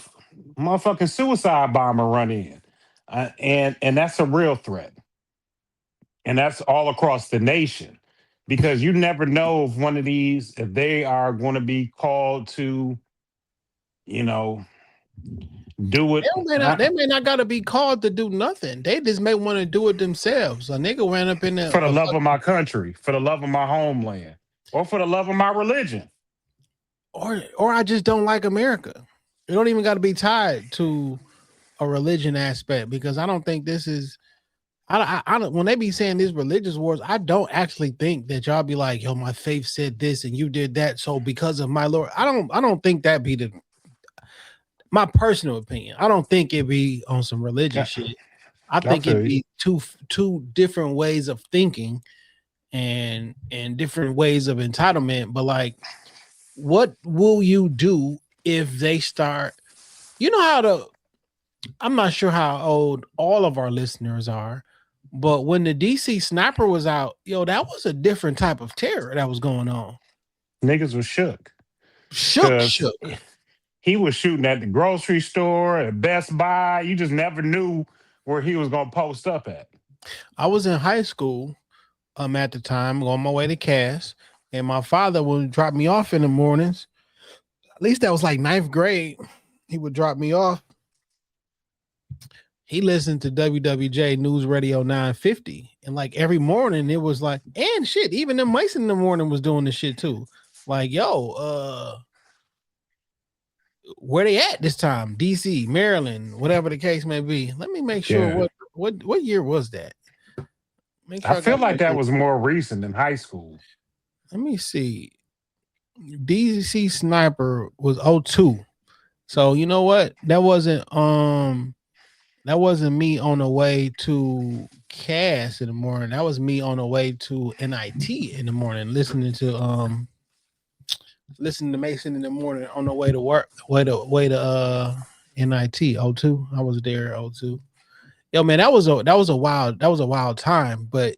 motherfucking suicide bomber run in. And that's a real threat. And that's all across the nation because you never know if they are going to be called to, do it. They may not got to be called to do nothing. They just may want to do it themselves. A nigga ran up in there for the love of my country, for the love of my homeland, or for the love of my religion. Or I just don't like America. It don't even got to be tied to a religion aspect because I don't think this is I when they be saying these religious wars, I don't actually think that y'all be like, yo, my faith said this and you did that, so because of my Lord, I don't think that be my personal opinion. I don't think it be on some religious shit. I think feel it you. be two different ways of thinking and different ways of entitlement. But like, what will you do if they start? You know how to. I'm not sure how old all of our listeners are, but when the DC sniper was out, yo, that was a different type of terror that was going on. Niggas was shook because Shook. he was shooting at the grocery store, at Best Buy. You just never knew where he was gonna post up at. I was in high school at the time on my way to Cass, and my father would drop me off in the mornings. At least that was like ninth grade. He would drop me off. He listened to WWJ News Radio 950, and like every morning it was like, and shit, even the Mason in the morning was doing this shit too. Like, yo, where they at this time? DC, Maryland, whatever the case may be. Let me make sure. Yeah. What year was that? Make sure I feel got like that right. was more recent than high school. Let me see. DC Sniper was 02. So you know what? That wasn't me on the way to Cass in the morning. That was me on the way to NIT in the morning, listening to Mason in the morning on the way to work, way to NIT 02. I was there 02. Yo, man, that was a wild time, but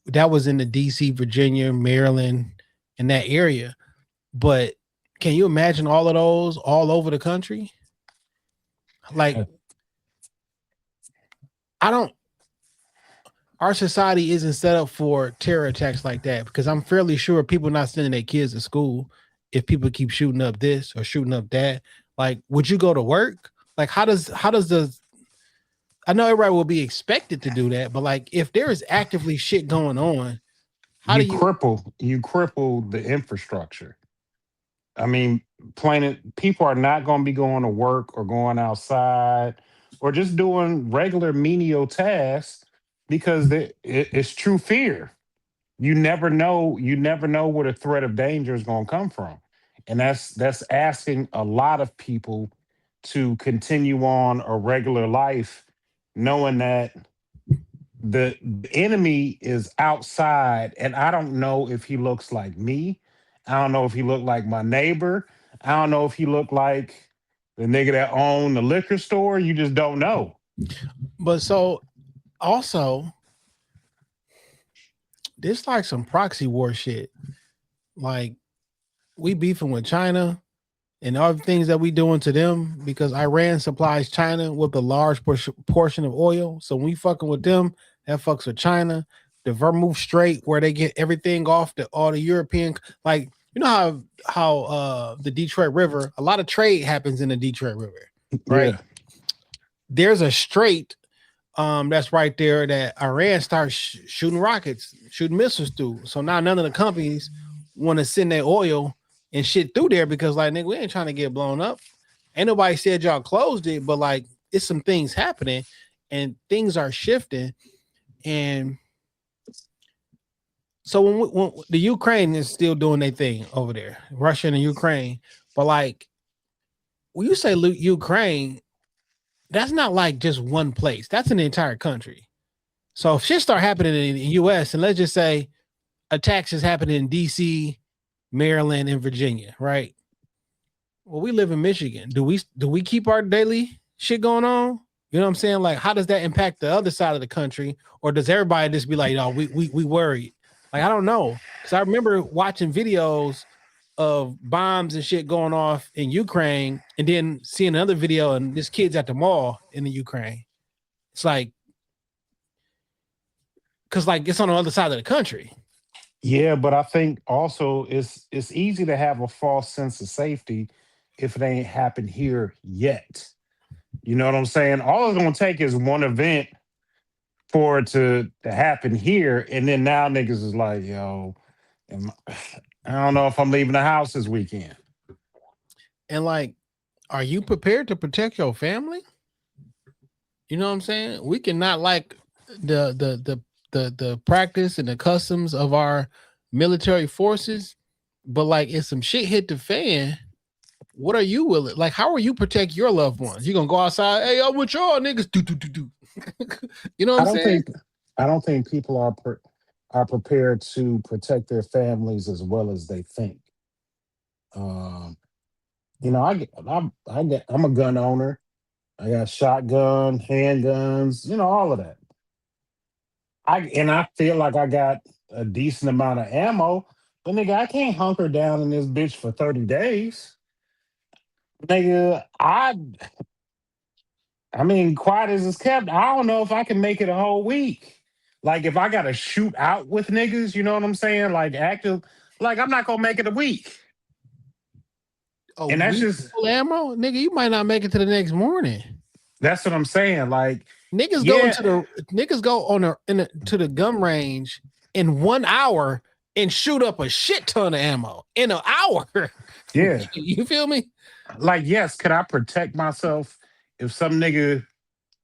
that was in the DC, Virginia, Maryland, in that area. But can you imagine all of those all over the country? Like, our society isn't set up for terror attacks like that, because I'm fairly sure people are not sending their kids to school if people keep shooting up this or shooting up that. Like, would you go to work? Like, how does I know everybody will be expected to do that, but like, if there is actively shit going on, You cripple the infrastructure. I mean, people are not going to be going to work or going outside or just doing regular menial tasks because it's true fear. You never know where the threat of danger is going to come from. And that's asking a lot of people to continue on a regular life knowing that the enemy is outside, and I don't know if he looks like me. I don't know if he looked like my neighbor. I don't know if he looked like the nigga that owned the liquor store. You just don't know. But so also, there's like some proxy war shit. Like, we beefing with China and all the things that we doing to them because Iran supplies China with a large portion of oil. So when we fucking with them, that fucks with China. The Vermouth Strait, where they get everything off all the European, like, you know how the Detroit River, a lot of trade happens in the Detroit River, right? Yeah. There's a strait that's right there that Iran starts shooting rockets, shooting missiles through. So now none of the companies want to send their oil and shit through there because, like, nigga, we ain't trying to get blown up. Ain't nobody said y'all closed it, but like, it's some things happening and things are shifting. And so when the Ukraine is still doing their thing over there, Russia and Ukraine, but like, when you say Ukraine, that's not like just one place. That's an entire country. So if shit start happening in the U.S. and let's just say attacks is happening in D.C., Maryland, and Virginia, right? Well, we live in Michigan. Do we keep our daily shit going on? You know what I'm saying? Like, how does that impact the other side of the country? Or does everybody just be like, oh, we worried? Like, I don't know. Because I remember watching videos of bombs and shit going off in Ukraine and then seeing another video and this kid's at the mall in the Ukraine. It's like, because like it's on the other side of the country. Yeah, but I think also it's easy to have a false sense of safety if it ain't happened here yet. You know what I'm saying? All it's gonna take is one event for it to happen here, and then now niggas is like, yo, I don't know if I'm leaving the house this weekend. And like, are you prepared to protect your family? You know what I'm saying? We cannot like the practice and the customs of our military forces, but like if some shit hit the fan, what are you willing? Like, how are you protect your loved ones? You gonna go outside? Hey, I'm with y'all niggas. Do. You know what I'm saying? I don't think people are prepared to protect their families as well as they think. Um, I'm a gun owner. I got shotgun, handguns, all of that. I feel like I got a decent amount of ammo, but nigga, I can't hunker down in this bitch for 30 days. Nigga, I mean, quiet as it's kept, I don't know if I can make it a whole week. Like if I gotta shoot out with niggas, you know what I'm saying? Like active, like I'm not gonna make it a week. Oh, And that's just full ammo, nigga. You might not make it to the next morning. that's what I'm saying. Like Niggas go to the gun range in 1 hour and shoot up a shit ton of ammo in an hour. Yeah. You feel me? Like, yes, could I protect myself if some nigga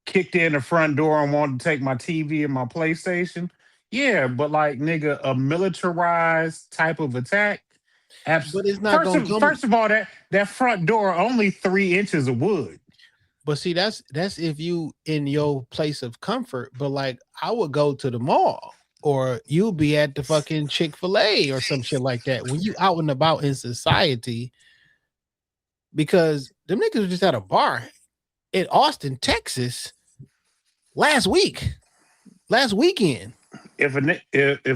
kicked in the front door and wanted to take my TV and my PlayStation? Yeah, but like nigga, a militarized type of attack. But it's not gonna come. First of all, that front door only 3 inches of wood. But see, that's if you in your place of comfort. But like, I would go to the mall, or you'll be at the fucking Chick-fil-A or some shit like that when you out and about in society. Because them niggas were just at a bar in Austin, Texas, last weekend. If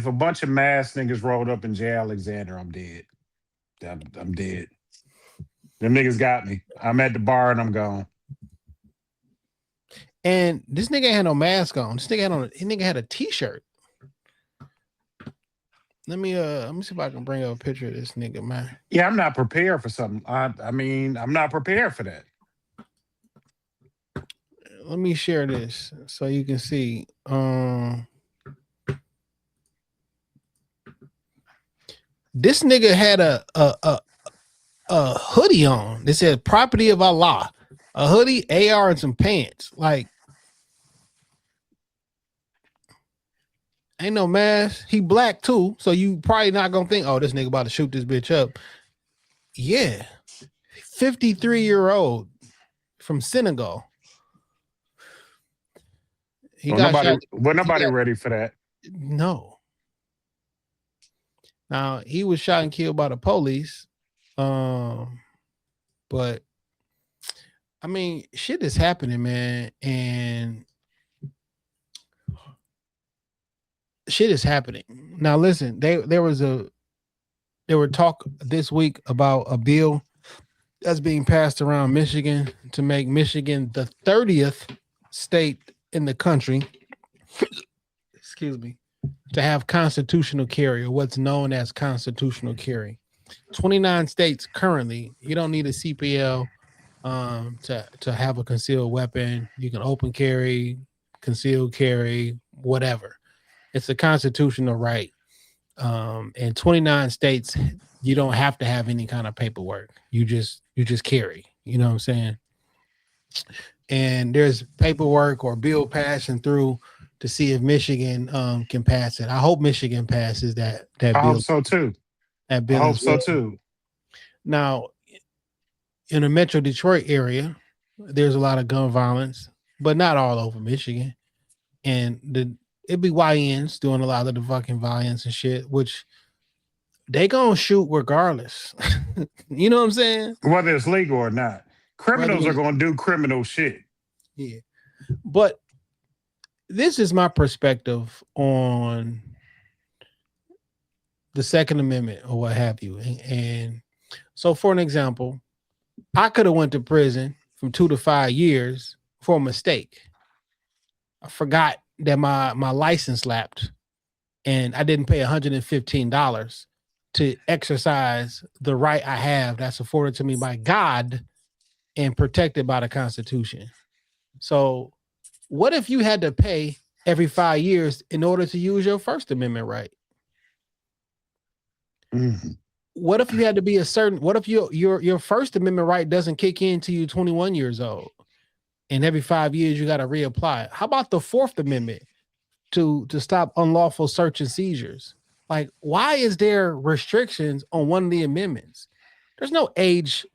a bunch of masked niggas rolled up in J. Alexander, I'm dead. I'm dead. Them niggas got me. I'm at the bar and I'm gone. And this nigga had no mask on. This nigga had a t-shirt. Let me see if I can bring up a picture of this nigga, man. Yeah, I'm not prepared for something. I mean, I'm not prepared for that. Let me share this so you can see. This nigga had a hoodie on. It said "Property of Allah." A hoodie, AR, and some pants. Like, ain't no mask. He black too, so you probably not gonna think, oh, this nigga about to shoot this bitch up. Yeah, 53-year-old from Senegal. Nobody ready for that. No. Now he was shot and killed by the police. But I mean, shit is happening, man, and shit is happening. Now, listen, there were talk this week about a bill that's being passed around Michigan to make Michigan the 30th state in the country, excuse me, to have constitutional carry, or what's known as constitutional carry. 29 states currently, you don't need a CPL to have a concealed weapon. You can open carry, concealed carry, whatever. It's a constitutional right. In 29 states, you don't have to have any kind of paperwork. You just carry. You know what I'm saying? And there's paperwork or bill passing through to see if Michigan can pass it. I hope Michigan passes that bill. I hope so too. That bill. I hope so too. Now, in the Metro Detroit area, there's a lot of gun violence, but not all over Michigan. And it be YNs doing a lot of the fucking violence and shit, which they gonna shoot regardless. You know what I'm saying? Whether it's legal or not. Criminals are gonna do criminal shit. Yeah. But this is my perspective on the Second Amendment or what have you. And so, for an example, I could have went to prison from 2 to 5 years for a mistake. I forgot that my license lapsed and I didn't pay $115 to exercise the right I have that's afforded to me by God and protected by the Constitution. So what if you had to pay every 5 years in order to use your First Amendment right? Mm-hmm. What if you had to be what if your First Amendment right doesn't kick in till you're 21 years old? And every 5 years you got to reapply. How about the Fourth Amendment? to stop unlawful search and seizures. Like, why is there restrictions on one of the amendments? There's no age.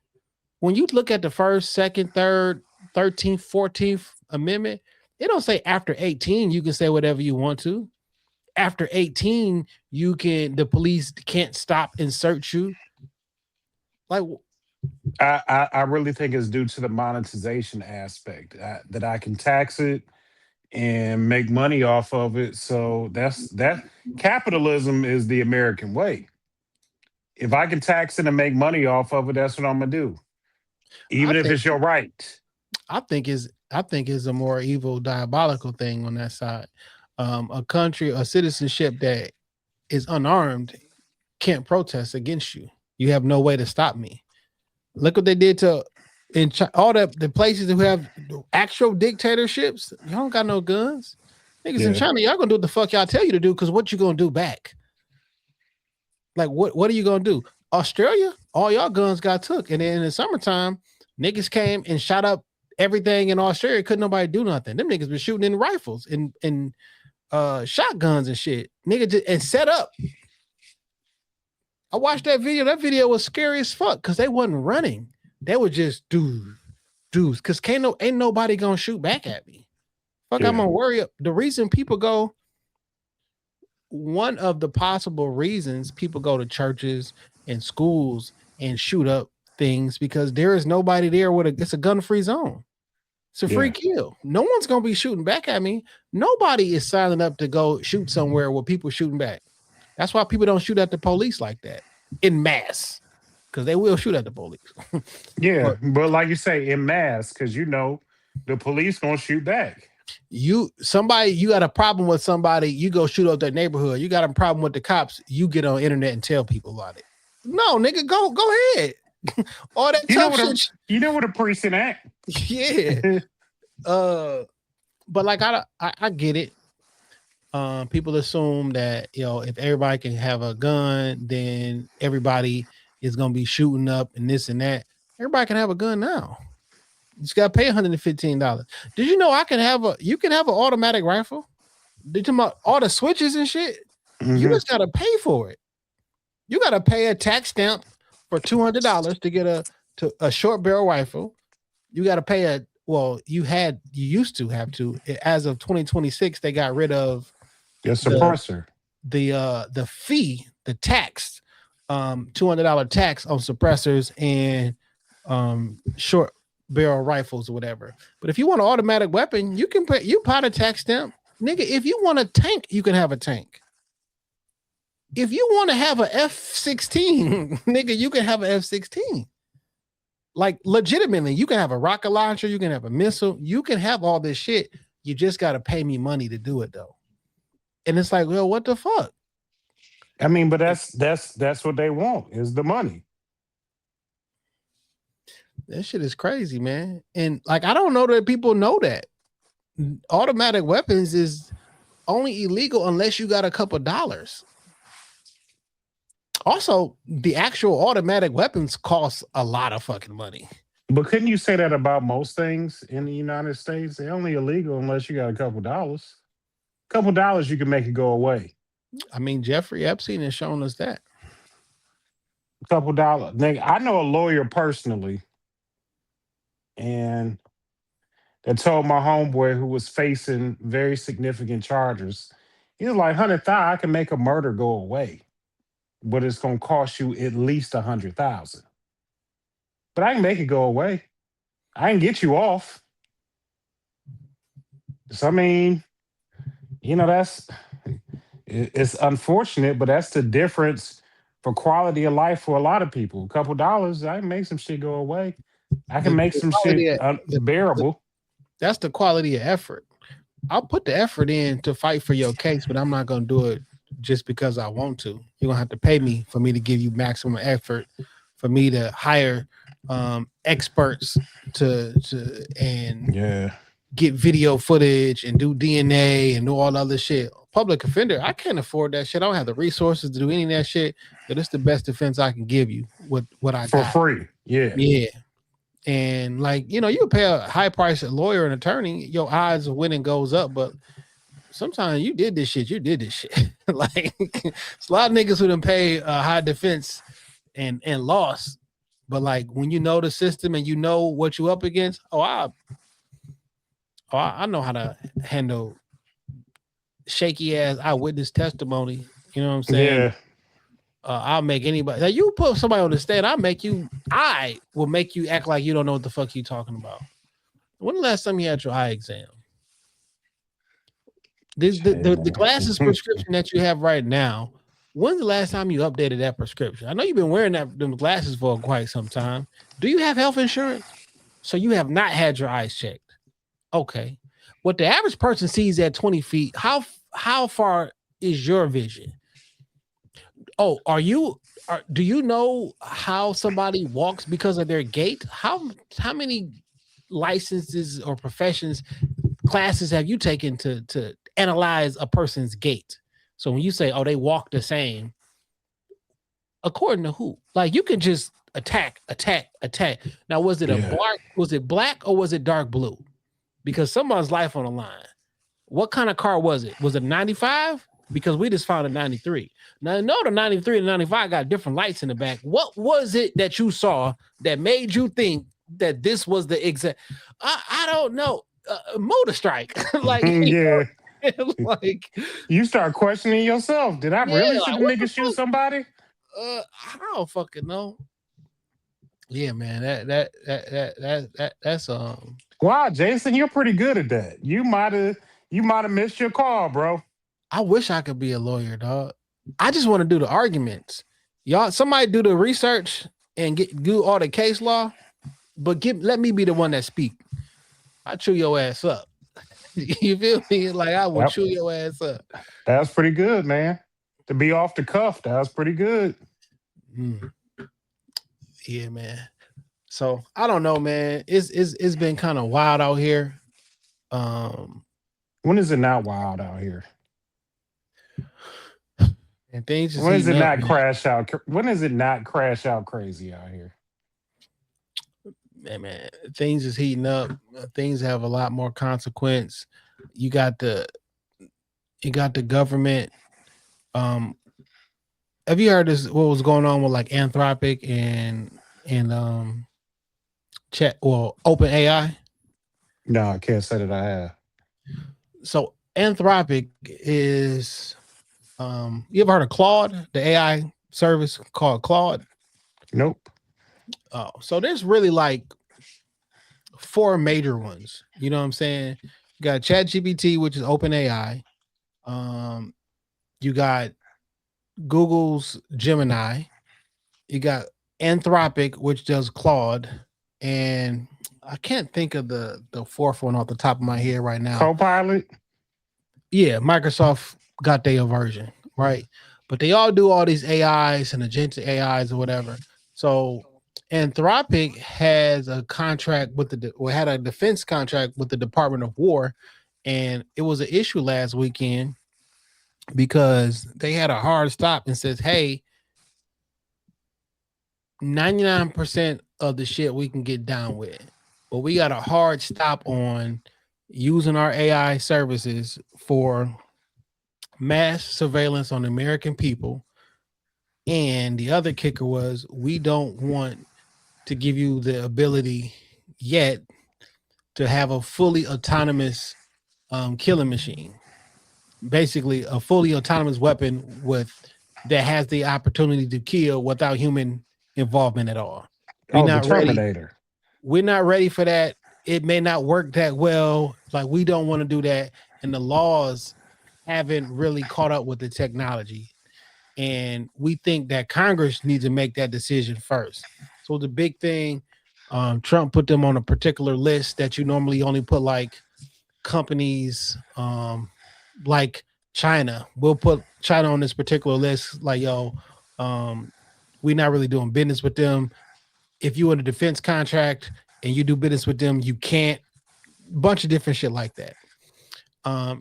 When you look at the first, second, third, 13th, 14th amendment, it don't say after 18 you can say whatever you want to. After 18, the police can't stop and search you. Like, I really think it's due to the monetization aspect that I can tax it and make money off of it. So that capitalism is the American way. If I can tax it and make money off of it, that's what I'm gonna do, even if it's your right. I think is a more evil, diabolical thing on that side. A country, a citizenship that is unarmed can't protest against you. You have no way to stop me. Look what they did to all the places who have actual dictatorships. Y'all don't got no guns. Niggas in China, y'all gonna do what the fuck y'all tell you to do, because what you gonna do back? Like, what are you gonna do? Australia, all y'all guns got took. And then in the summertime, niggas came and shot up everything in Australia. Couldn't nobody do nothing. Them niggas been shooting in rifles and shotguns and shit. And set up. I watched that video. That video was scary as fuck because they wasn't running. They were just dudes. Because ain't nobody gonna shoot back at me. Fuck, I'm gonna worry. The reason people go, one of the possible reasons people go to churches and schools and shoot up things, because there is nobody there it's a gun-free zone. It's a free kill. No one's gonna be shooting back at me. Nobody is signing up to go shoot somewhere where people shooting back. That's why people don't shoot at the police like that in mass, because they will shoot at the police. But like you say, in mass, because the police gonna shoot back. You got a problem with somebody, you go shoot up their neighborhood. You got a problem with the cops, you get on internet and tell people about it. No, nigga, go ahead. All that tough shit. You know what a precinct act. Yeah. But like I get it. People assume that if everybody can have a gun, then everybody is gonna be shooting up and this and that. Everybody can have a gun now. You just gotta pay $115. Did you know you can have an automatic rifle? Did you know about all the switches and shit? Mm-hmm. You just gotta pay for it. You gotta pay a tax stamp for $200 to get a short barrel rifle. You gotta pay you used to have to. As of 2026, they got rid of the suppressor. The fee, the tax, $200 tax on suppressors and short barrel rifles or whatever. But if you want an automatic weapon, you can buy the tax stamp. Nigga, if you want a tank, you can have a tank. If you want to have a F-16, nigga, you can have an F-16. Like, legitimately, you can have a rocket launcher, you can have a missile, you can have all this shit. You just got to pay me money to do it, though. And it's like, well, what the fuck? I mean, but that's what they want, is the money. That shit is crazy, man. And like, I don't know that people know that automatic weapons is only illegal unless you got a couple dollars. Also, the actual automatic weapons cost a lot of fucking money. But couldn't you say that about most things in the United States? They're only illegal unless you got a couple dollars. A couple dollars, you can make it go away. I mean, Jeffrey Epstein has shown us that. A couple dollars. I know a lawyer personally, and they told my homeboy, who was facing very significant charges, he was like, $100,000, I can make a murder go away, but it's going to cost you at least $100,000. But I can make it go away. I can get you off. So, I mean, it's unfortunate, but that's the difference for quality of life for a lot of people. A couple dollars, I can make some shit go away. I can make some shit unbearable. That's the quality of effort. I'll put the effort in to fight for your case, but I'm not going to do it just because I want to. You're going to have to pay me for me to give you maximum effort, for me to hire experts to get video footage and do DNA and do all other shit. Public offender, I can't afford that shit. I don't have the resources to do any of that shit, but it's the best defense I can give you with what I got. For free. Yeah. And like, you pay a high price lawyer and attorney, your odds of winning goes up, but sometimes you did this shit. Like it's a lot of niggas who done pay high defense and lost. But like when you know the system and you know what you up against, I know how to handle shaky ass eyewitness testimony. You know what I'm saying? Yeah. I'll make anybody. Like you put somebody on the stand, I will make you act like you don't know what the fuck you talking about. When the last time you had your eye exam? The glasses prescription that you have right now, when's the last time you updated that prescription? I know you've been wearing them glasses for quite some time. Do you have health insurance? So you have not had your eyes checked. Okay. What the average person sees at 20 feet, how far is your vision? Oh, do you know how somebody walks because of their gait? How many licenses or classes have you taken to analyze a person's gait? So when you say, oh, they walk the same, according to who? Like you can just attack. Now, was it black or was it dark blue? Because someone's life on the line. What kind of car was it? Was it a 95? Because we just found a 93. Now, I know the 93 and 95 got different lights in the back. What was it that you saw that made you think that this was the exact? I don't know. Motor strike. Like, yeah. Like you start questioning yourself. Did I really see the nigga shoot somebody? I don't fucking know. Yeah, man. That's Wow, Jason, you're pretty good at that. You might have missed your call, bro. I wish I could be a lawyer, dog. I just want to do the arguments. Y'all, somebody do the research and do all the case law, but let me be the one that speak. I chew your ass up. You feel me? Like I will chew your ass up. That's pretty good, man. To be off the cuff, that was pretty good. Yeah, man. So I don't know, man. It's been kind of wild out here. When is it not wild out here? And things just when is it not crash out? When is it not crash out crazy out here? Man, things is heating up. Things have a lot more consequence. You got the government. Have you heard this? What was going on with like Anthropic and OpenAI? No, I can't say that I have. So Anthropic is you ever heard of Claude, the AI service called Claude? Nope. Oh, so there's really like 4 major ones. You know what I'm saying? You got ChatGPT, which is OpenAI. You got Google's Gemini. You got Anthropic, which does Claude, and I can't think of the 4th one off the top of my head right now. Copilot. Yeah, Microsoft got their version, right? But they all do all these AIs and agentic AIs or whatever. So Anthropic has a contract with had a defense contract with the Department of War, and it was an issue last weekend because they had a hard stop and says, hey, 99% of the shit we can get down with, but we got a hard stop on using our AI services for mass surveillance on American people. And the other kicker was we don't want to give you the ability yet to have a fully autonomous killing machine. Basically a fully autonomous weapon that has the opportunity to kill without human involvement at all. We're not Terminator. ready. We're not ready for that. It may not work that well. Like we don't want to do that. And the laws haven't really caught up with the technology. And we think that Congress needs to make that decision first. So the big thing, Trump put them on a particular list that you normally only put like companies like China. We'll put China on this particular list. Like, we're not really doing business with them. If you in a defense contract and you do business with them, you can't. Bunch of different shit like that.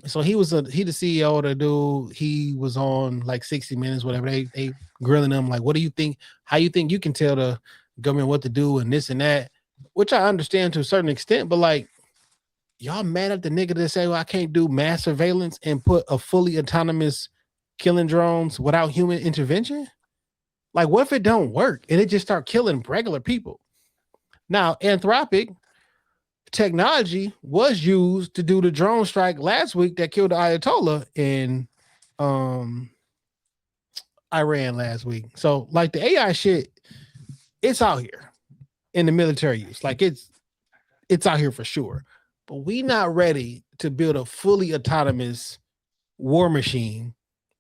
So he the CEO of the dude. He was on like 60 Minutes, whatever. They grilling him like, what do you think? How you think you can tell the government what to do and this and that? Which I understand to a certain extent, but like y'all mad at the nigga that say, well, I can't do mass surveillance and put a fully autonomous killing drones without human intervention? Like, what if it don't work and it just start killing regular people? Now, Anthropic technology was used to do the drone strike last week that killed the Ayatollah in Iran last week. So, like, the AI shit, it's out here in the military use. Like, it's out here for sure. But we not ready to build a fully autonomous war machine,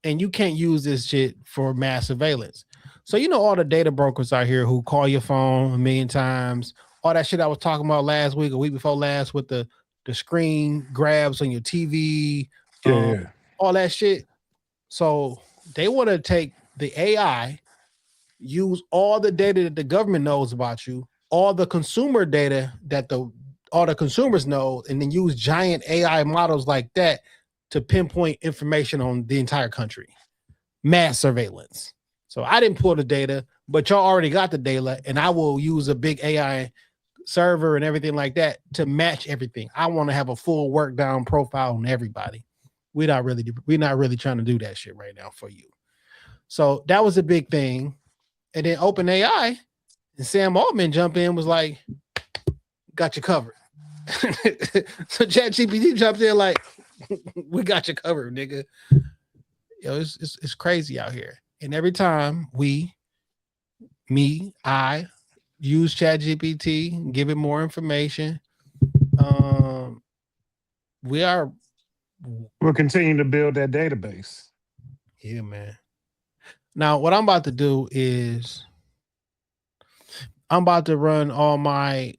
and you can't use this shit for mass surveillance. So, you know, all the data brokers out here who call your phone a million times, all that shit I was talking about last week, a week before last, with the screen grabs on your TV, all that shit. So they want to take the AI, use all the data that the government knows about you, all the consumer data that all the consumers know, and then use giant AI models like that to pinpoint information on the entire country. Mass surveillance. So I didn't pull the data, but y'all already got the data, and I will use a big AI server and everything like that to match everything. I want to have a full work down profile on everybody. We're not really trying to do that shit right now for you. So that was a big thing. And then OpenAI and Sam Altman jump in, was like, got you covered. So ChatGPT jumps in like, we got you covered, nigga. Yo, it's crazy out here. And every time I use ChatGPT, give it more information, we'll continue to build that database. Yeah, man. Now, what I'm about to do is I'm about to run all my.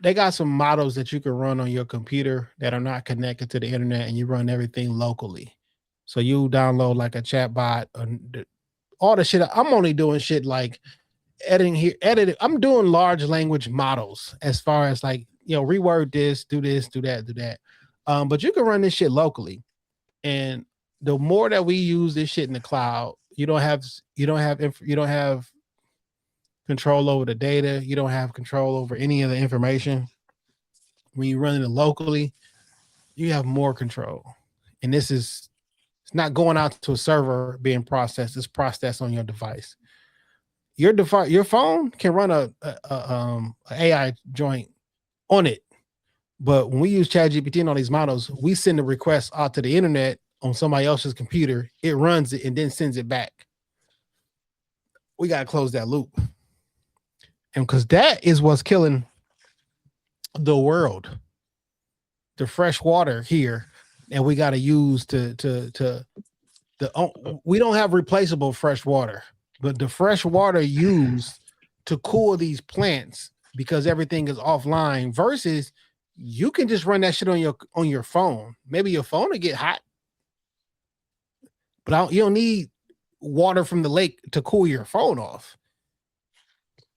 They got some models that you can run on your computer that are not connected to the internet, and you run everything locally. So you download like a chat bot, all the shit. I'm only doing shit like editing. I'm doing large language models as far as like, you know, reword this, do that. But you can run this shit locally. And the more that we use this shit in the cloud, you don't have control over the data. You don't have control over any of the information. When you're running it locally, you have more control. And it's not going out to a server being processed. It's processed on your device. Your phone can run a AI joint on it. But when we use ChatGPT and all these models, we send the request out to the internet on somebody else's computer. It runs it and then sends it back. We got to close that loop. And because that is what's killing the world. The fresh water here, and we got to use we don't have replaceable fresh water, but the fresh water used to cool these plants because everything is offline, versus you can just run that shit on your phone. Maybe your phone will get hot, but you don't need water from the lake to cool your phone off.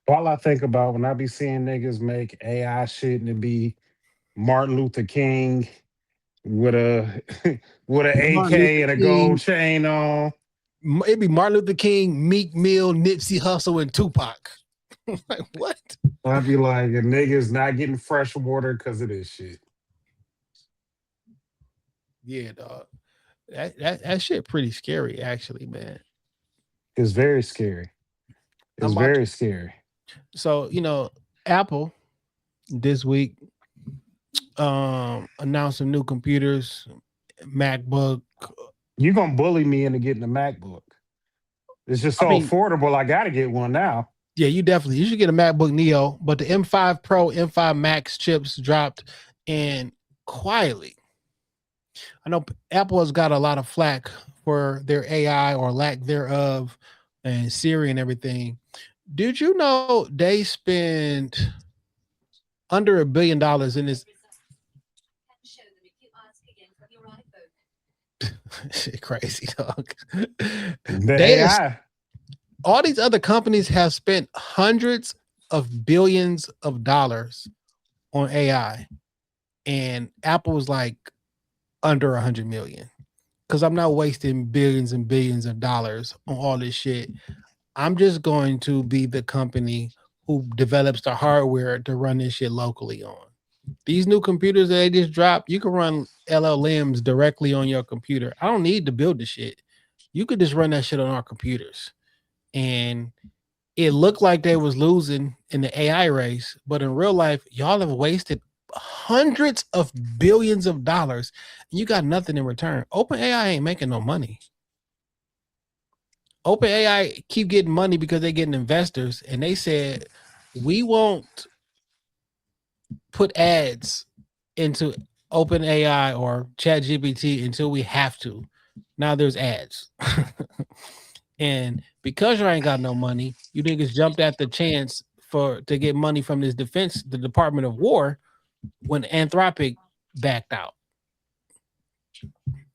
All I think about when I be seeing niggas make AI shit and it be Martin Luther King with a AK and a gold chain on. It'd be Martin Luther King, Meek Mill, Nipsey Hussle, and Tupac. Like, what? I'd be like, a nigga's not getting fresh water because of this shit. Yeah, dog. That shit pretty scary, actually, man. It's very scary. It's very scary. So, you know, Apple this week announced some new computers, MacBook. You're going to bully me into getting a MacBook. It's just so affordable. I got to get one now. Yeah, you should get a MacBook Neo, but the M5 Pro, M5 Max chips dropped, and quietly, I know Apple has got a lot of flack for their AI or lack thereof and Siri and everything. Did you know they spent under $1 billion in this? Shit, crazy, dog. All these other companies have spent hundreds of billions of dollars on AI, and Apple was like under 100 million. Because I'm not wasting billions and billions of dollars on all this shit. I'm just going to be the company who develops the hardware to run this shit locally on. These new computers that they just dropped, you can run LLMs directly on your computer. I don't need to build the shit. You could just run that shit on our computers. And it looked like they was losing in the AI race, but in real life, y'all have wasted hundreds of billions of dollars and you got nothing in return. OpenAI ain't making no money. OpenAI keep getting money because they're getting investors, and they said we won't put ads into OpenAI or ChatGPT until we have to. Now there's ads. And because you ain't got no money, you niggas jumped at the chance to get money from the Department of War, when Anthropic backed out.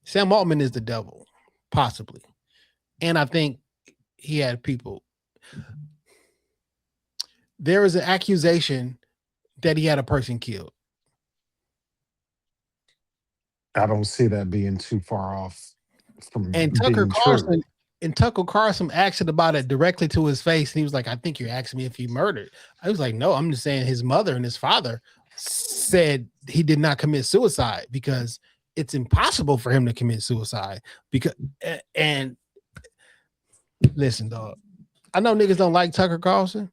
Sam Altman is the devil, possibly. And I think he had people. There is an accusation that he had a person killed. I don't see that being too far off from And Tucker being Carlson true. and Tucker Carlson asked about it directly to his face, and he was like, "I think you're asking me if he murdered." I was like, "No, I'm just saying his mother and his father said he did not commit suicide because it's impossible for him to commit suicide." And listen, dog, I know niggas don't like Tucker Carlson.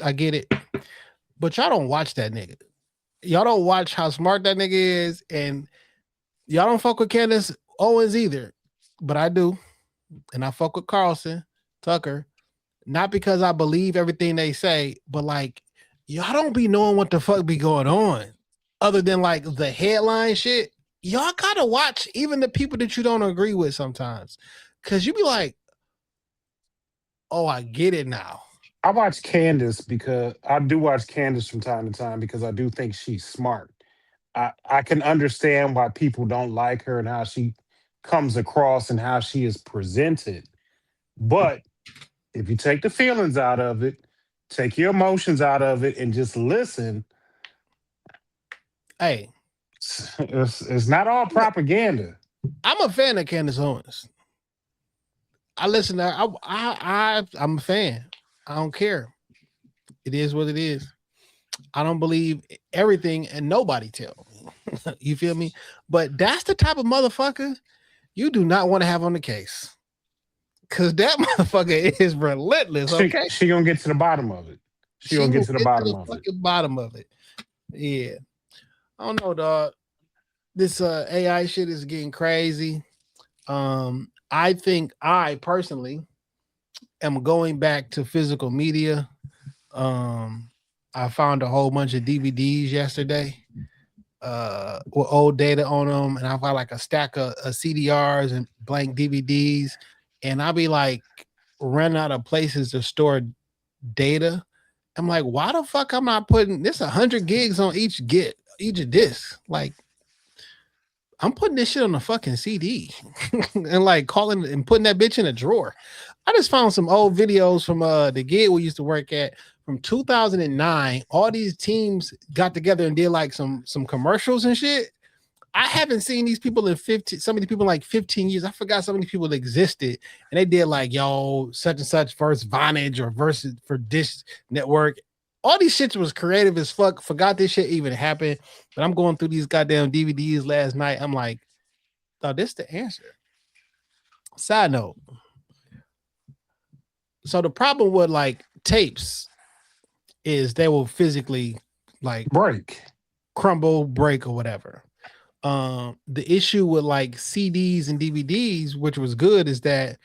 I get it, but y'all don't watch that nigga. Y'all don't watch how smart that nigga is, and y'all don't fuck with Candace Owens either. But I do. And I fuck with Carlson, Tucker, not because I believe everything they say, but like, y'all don't be knowing what the fuck be going on other than like the headline shit. Y'all gotta watch even the people that you don't agree with sometimes, because you be like, oh, I get it now. I watch Candace because I do watch Candace from time to time because I do think she's smart. I can understand why people don't like her and how she comes across and how she is presented. But if you take the feelings out of it, take your emotions out of it, and just listen, Hey, it's not all propaganda. I'm a fan of Candace Owens. I listen to her. I'm a fan. I don't care. It is what it is. I don't believe everything and nobody tell me. You feel me? But that's the type of motherfucker you do not want to have on the case. Cause that motherfucker is relentless. Okay. She gonna get to the bottom of it. She gonna get to the bottom of it. Yeah. I don't know, dog. This AI shit is getting crazy. I think I personally am going back to physical media. I found a whole bunch of DVDs yesterday with old data on them, and I've got like a stack of CDRs and blank DVDs, and I'll be like running out of places to store data. I'm like, why the fuck I'm not putting this 100 gigs on each disc? Like, I'm putting this shit on a fucking CD and like calling and putting that bitch in a drawer. I just found some old videos from the gig we used to work at from 2009. All these teams got together and did like some commercials and shit. I haven't seen these people in 15, some of these people in like 15 years. I forgot so many people existed. And they did like, yo, such and such versus Vonage or versus for Dish Network. All these shits was creative as fuck. Forgot this shit even happened. But I'm going through these goddamn DVDs last night. I'm like, oh, this the answer. Side note. So the problem with like tapes is they will physically like crumble, break, or whatever. The issue with like CDs and DVDs, which was good, is that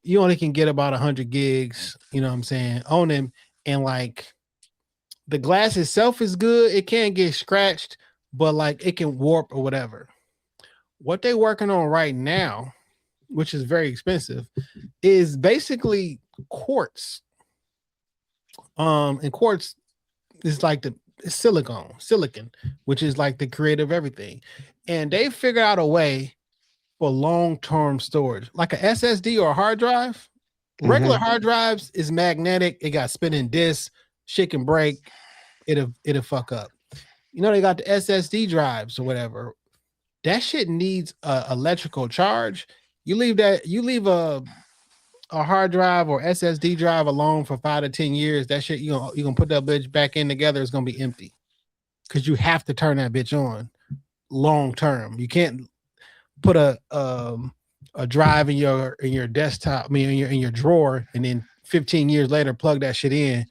you only can get about 100 gigs, you know what I'm saying, on them. And like the glass itself is good. It can't get scratched, but like it can warp or whatever. What they're working on right now, which is very expensive, is basically quartz. And quartz is like silicon, which is like the creator of everything. And they figured out a way for long-term storage, like a SSD or a hard drive. Regular hard drives is magnetic. It got spinning discs, shit can break, it'll fuck up. You know, they got the SSD drives or whatever. That shit needs a electrical charge. You leave a hard drive or SSD drive alone for 5 to 10 years. That shit, you're gonna put that bitch back in together, it's gonna be empty. because you have to turn that bitch on long term. You can't put a drive in your desktop, I mean in your drawer, and then 15 years later plug that shit in.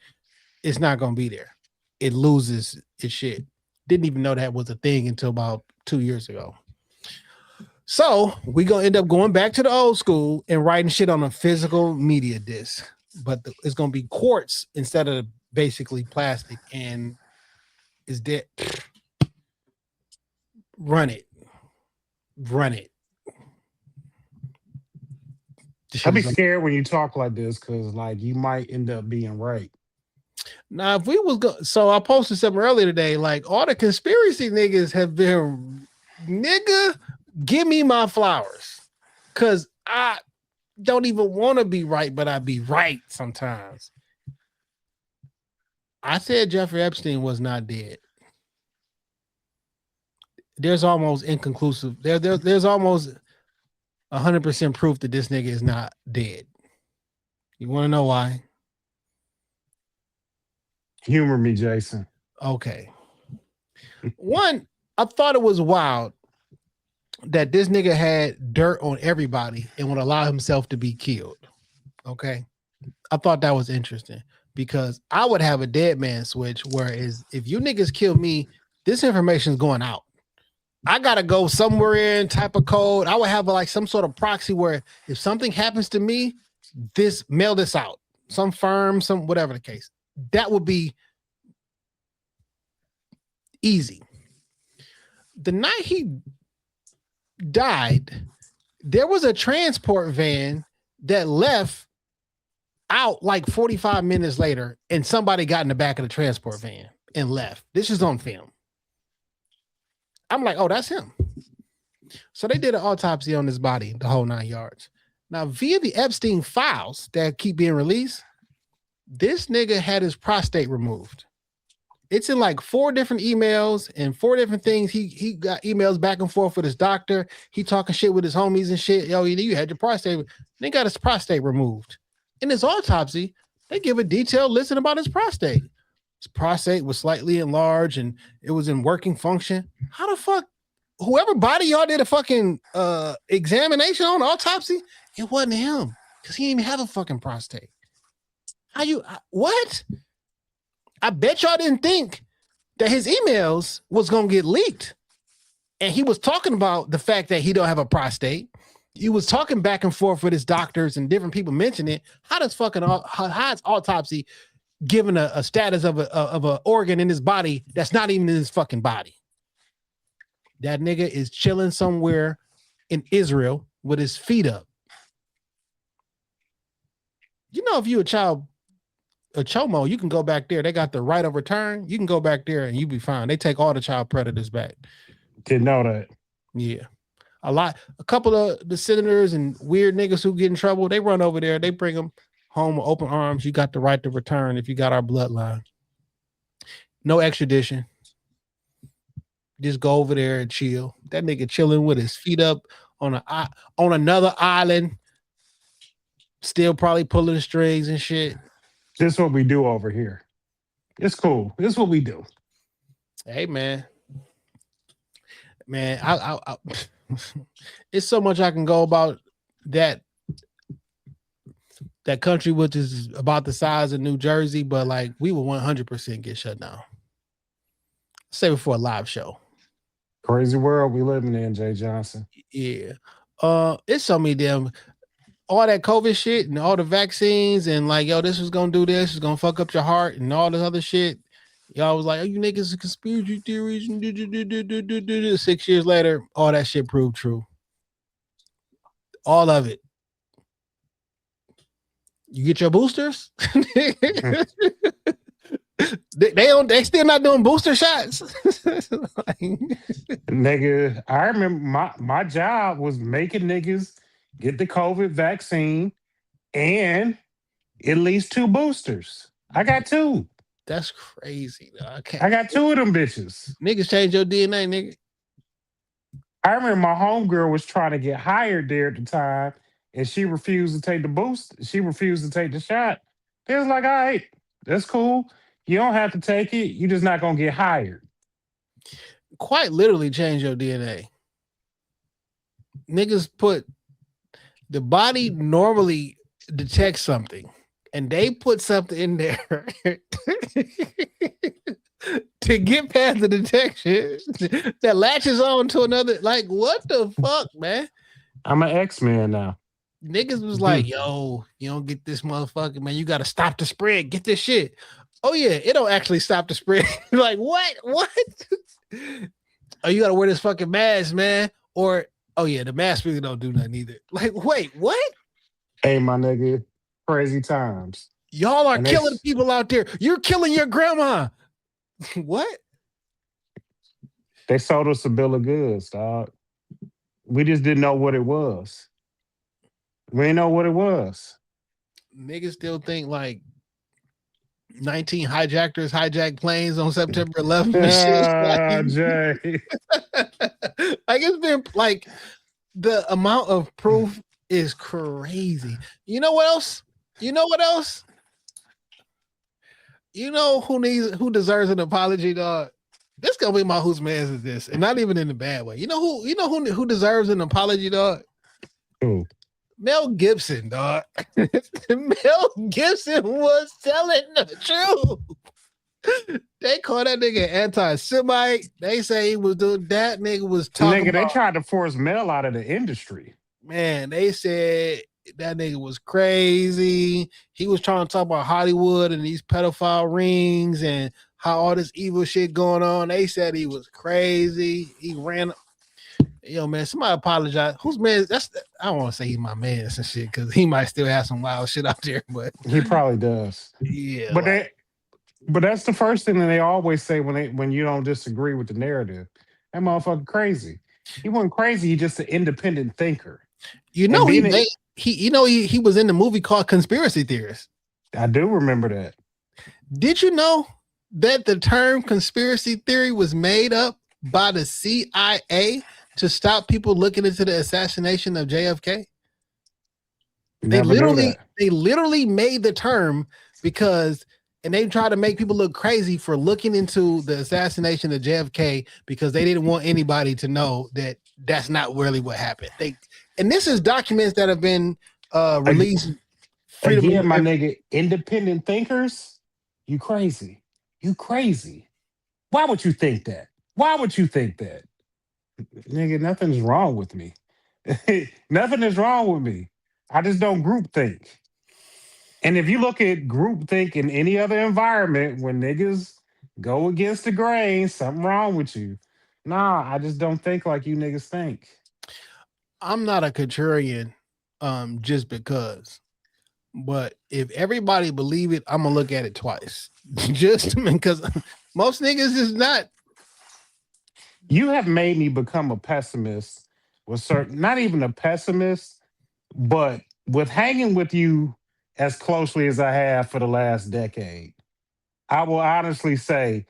It's not gonna be there. It loses its shit. Didn't even know that was a thing until about 2 years ago. So we gonna end up going back to the old school and writing shit on a physical media disc, but it's gonna be quartz instead of basically plastic, and it's dead. Run it. I'd be scared when you talk like this because, like, you might end up being right. Now, if we was so I posted something earlier today, like all the conspiracy niggas have been, nigga, give me my flowers, because I don't even want to be right, but I be right sometimes. I said Jeffrey Epstein was not dead. There's almost inconclusive. There's almost 100% proof that this nigga is not dead. You want to know why? Humor me, Jason. Okay. One, I thought it was wild that this nigga had dirt on everybody and would allow himself to be killed. Okay. I thought that was interesting because I would have a dead man switch, whereas if you niggas kill me, this information is going out. I gotta go somewhere in type of code. I would have like some sort of proxy where if something happens to me, mail this out. Some firm, some whatever the case. That would be easy. The night he died, there was a transport van that left out like 45 minutes later, and somebody got in the back of the transport van and left. This is on film. I'm like, oh, that's him. So they did an autopsy on his body, the whole 9 yards. Now, via the Epstein files that keep being released, this nigga had his prostate removed. It's in like 4 different emails and 4 different things. He got emails back and forth with his doctor. He talking shit with his homies and shit. Yo, you had your prostate. They got his prostate removed. In his autopsy, they give a detailed list about his prostate. His prostate was slightly enlarged and it was in working function. How the fuck? Whoever body y'all did a fucking examination on autopsy, it wasn't him because he didn't even have a fucking prostate. What? I bet y'all didn't think that his emails was going to get leaked. And he was talking about the fact that he don't have a prostate. He was talking back and forth with his doctors and different people mentioning it. How is autopsy given a status of a organ in his body that's not even in his fucking body? That nigga is chilling somewhere in Israel with his feet up. You know, if you a chomo, you can go back there. They got the right of return. You can go back there and you be fine. They take all the child predators back. Didn't know that. Yeah. A couple of the senators and weird niggas who get in trouble, they run over there. They bring them home with open arms. You got the right to return if you got our bloodline. No extradition. Just go over there and chill. That nigga chilling with his feet up on another island, still probably pulling the strings and shit. This is what we do over here. It's cool. This is what we do. Hey, man. I it's so much I can go about that country, which is about the size of New Jersey, but like we will 100% get shut down. Save it for a live show. Crazy world we living in, Jay Johnson. Yeah. It's so many damn all that COVID shit and all the vaccines and like, yo, this was gonna do this, it's gonna fuck up your heart and all this other shit. Y'all was like, oh, you niggas are conspiracy theories. 6 years later, all that shit proved true. All of it. You get your boosters? They still not doing booster shots. Nigga, I remember my job was making niggas get the COVID vaccine and at least 2 boosters. I got 2. That's crazy. I got 2 of them bitches. Niggas change your DNA, nigga. I remember my homegirl was trying to get hired there at the time, and she refused to take the boost. She refused to take the shot. They was like, all right, that's cool. You don't have to take it. You're just not going to get hired. quite literally change your DNA. Niggas put the body normally detects something, and they put something in there to get past the detection that latches on to another. Like, what the fuck, man? I'm an X-Man now. Niggas was like, yo, you don't get this motherfucker, man. You got to stop the spread. Get this shit. Oh, yeah, it don't actually stop the spread. Like, what? What? Oh, you got to wear this fucking mask, man. Or, oh, yeah, the mask really don't do nothing either. Like, wait, what? Hey, my nigga, crazy times. Y'all are killing people out there. You're killing your grandma. What? They sold us a bill of goods, dog. We just didn't know what it was. We didn't know what it was. Niggas still think like 19 hijackers hijacked planes on September 11th. Jay. Like, it's been like the amount of proof is crazy. You know what else? You know what else? You know who deserves an apology, dog? This gonna be my whose man's is this, and not even in a bad way. You know who deserves an apology, dog? Who? Mel Gibson, dog. Mel Gibson was telling the truth. They call that nigga anti-Semite. They say he was doing that. Nigga was talking. They tried to force Mel out of the industry. Man, they said that nigga was crazy. He was trying to talk about Hollywood and these pedophile rings and how all this evil shit going on. They said he was crazy. He ran. Yo, man, somebody apologize. Whose man? I don't want to say he's my man and shit because he might still have some wild shit out there, but he probably does. Yeah, but that's the first thing that they always say when you don't disagree with the narrative. That motherfucker crazy. He wasn't crazy. He's just an independent thinker. You know, he was in the movie called Conspiracy Theorist. I do remember that. Did you know that the term conspiracy theory was made up by the CIA to stop people looking into the assassination of JFK? They literally made the term because, and they tried to make people look crazy for looking into the assassination of JFK because they didn't want anybody to know that that's not really what happened. And this is documents that have been released. Yeah, my nigga, independent thinkers, you crazy. You crazy. Why would you think that? Why would you think that? Nigga, nothing's wrong with me. Nothing is wrong with me. I just don't group think. And if you look at group think in any other environment, when niggas go against the grain, something wrong with you. Nah, I just don't think like you niggas think. I'm not a contrarian just because. But if everybody believe it, I'm gonna look at it twice. Just because most niggas is not. You have made me become a pessimist with certain, not even a pessimist, but with hanging with you as closely as I have for the last decade, I will honestly say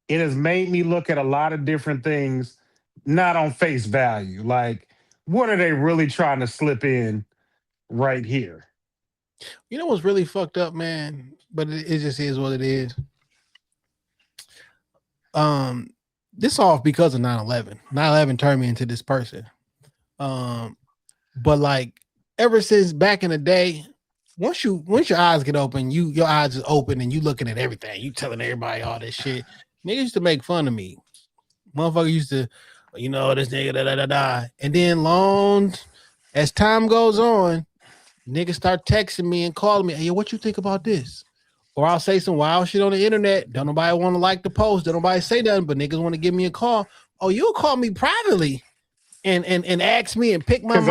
it has made me look at a lot of different things, not on face value. Like, what are they really trying to slip in right here? You know what's really fucked up, man? But it just is what it is. This off because of 9/11. 9/11 turned me into this person. But like ever since back in the day, once your eyes get open, your eyes is open and you looking at everything. You telling everybody all this shit. Niggas used to make fun of me. Motherfucker used to, this nigga da. And then long as time goes on, niggas start texting me and calling me, hey, what you think about this? Or I'll say some wild shit on the internet. Don't nobody want to like the post. Don't nobody say nothing, but niggas want to give me a call. Oh, you'll call me privately and ask me and pick my mind.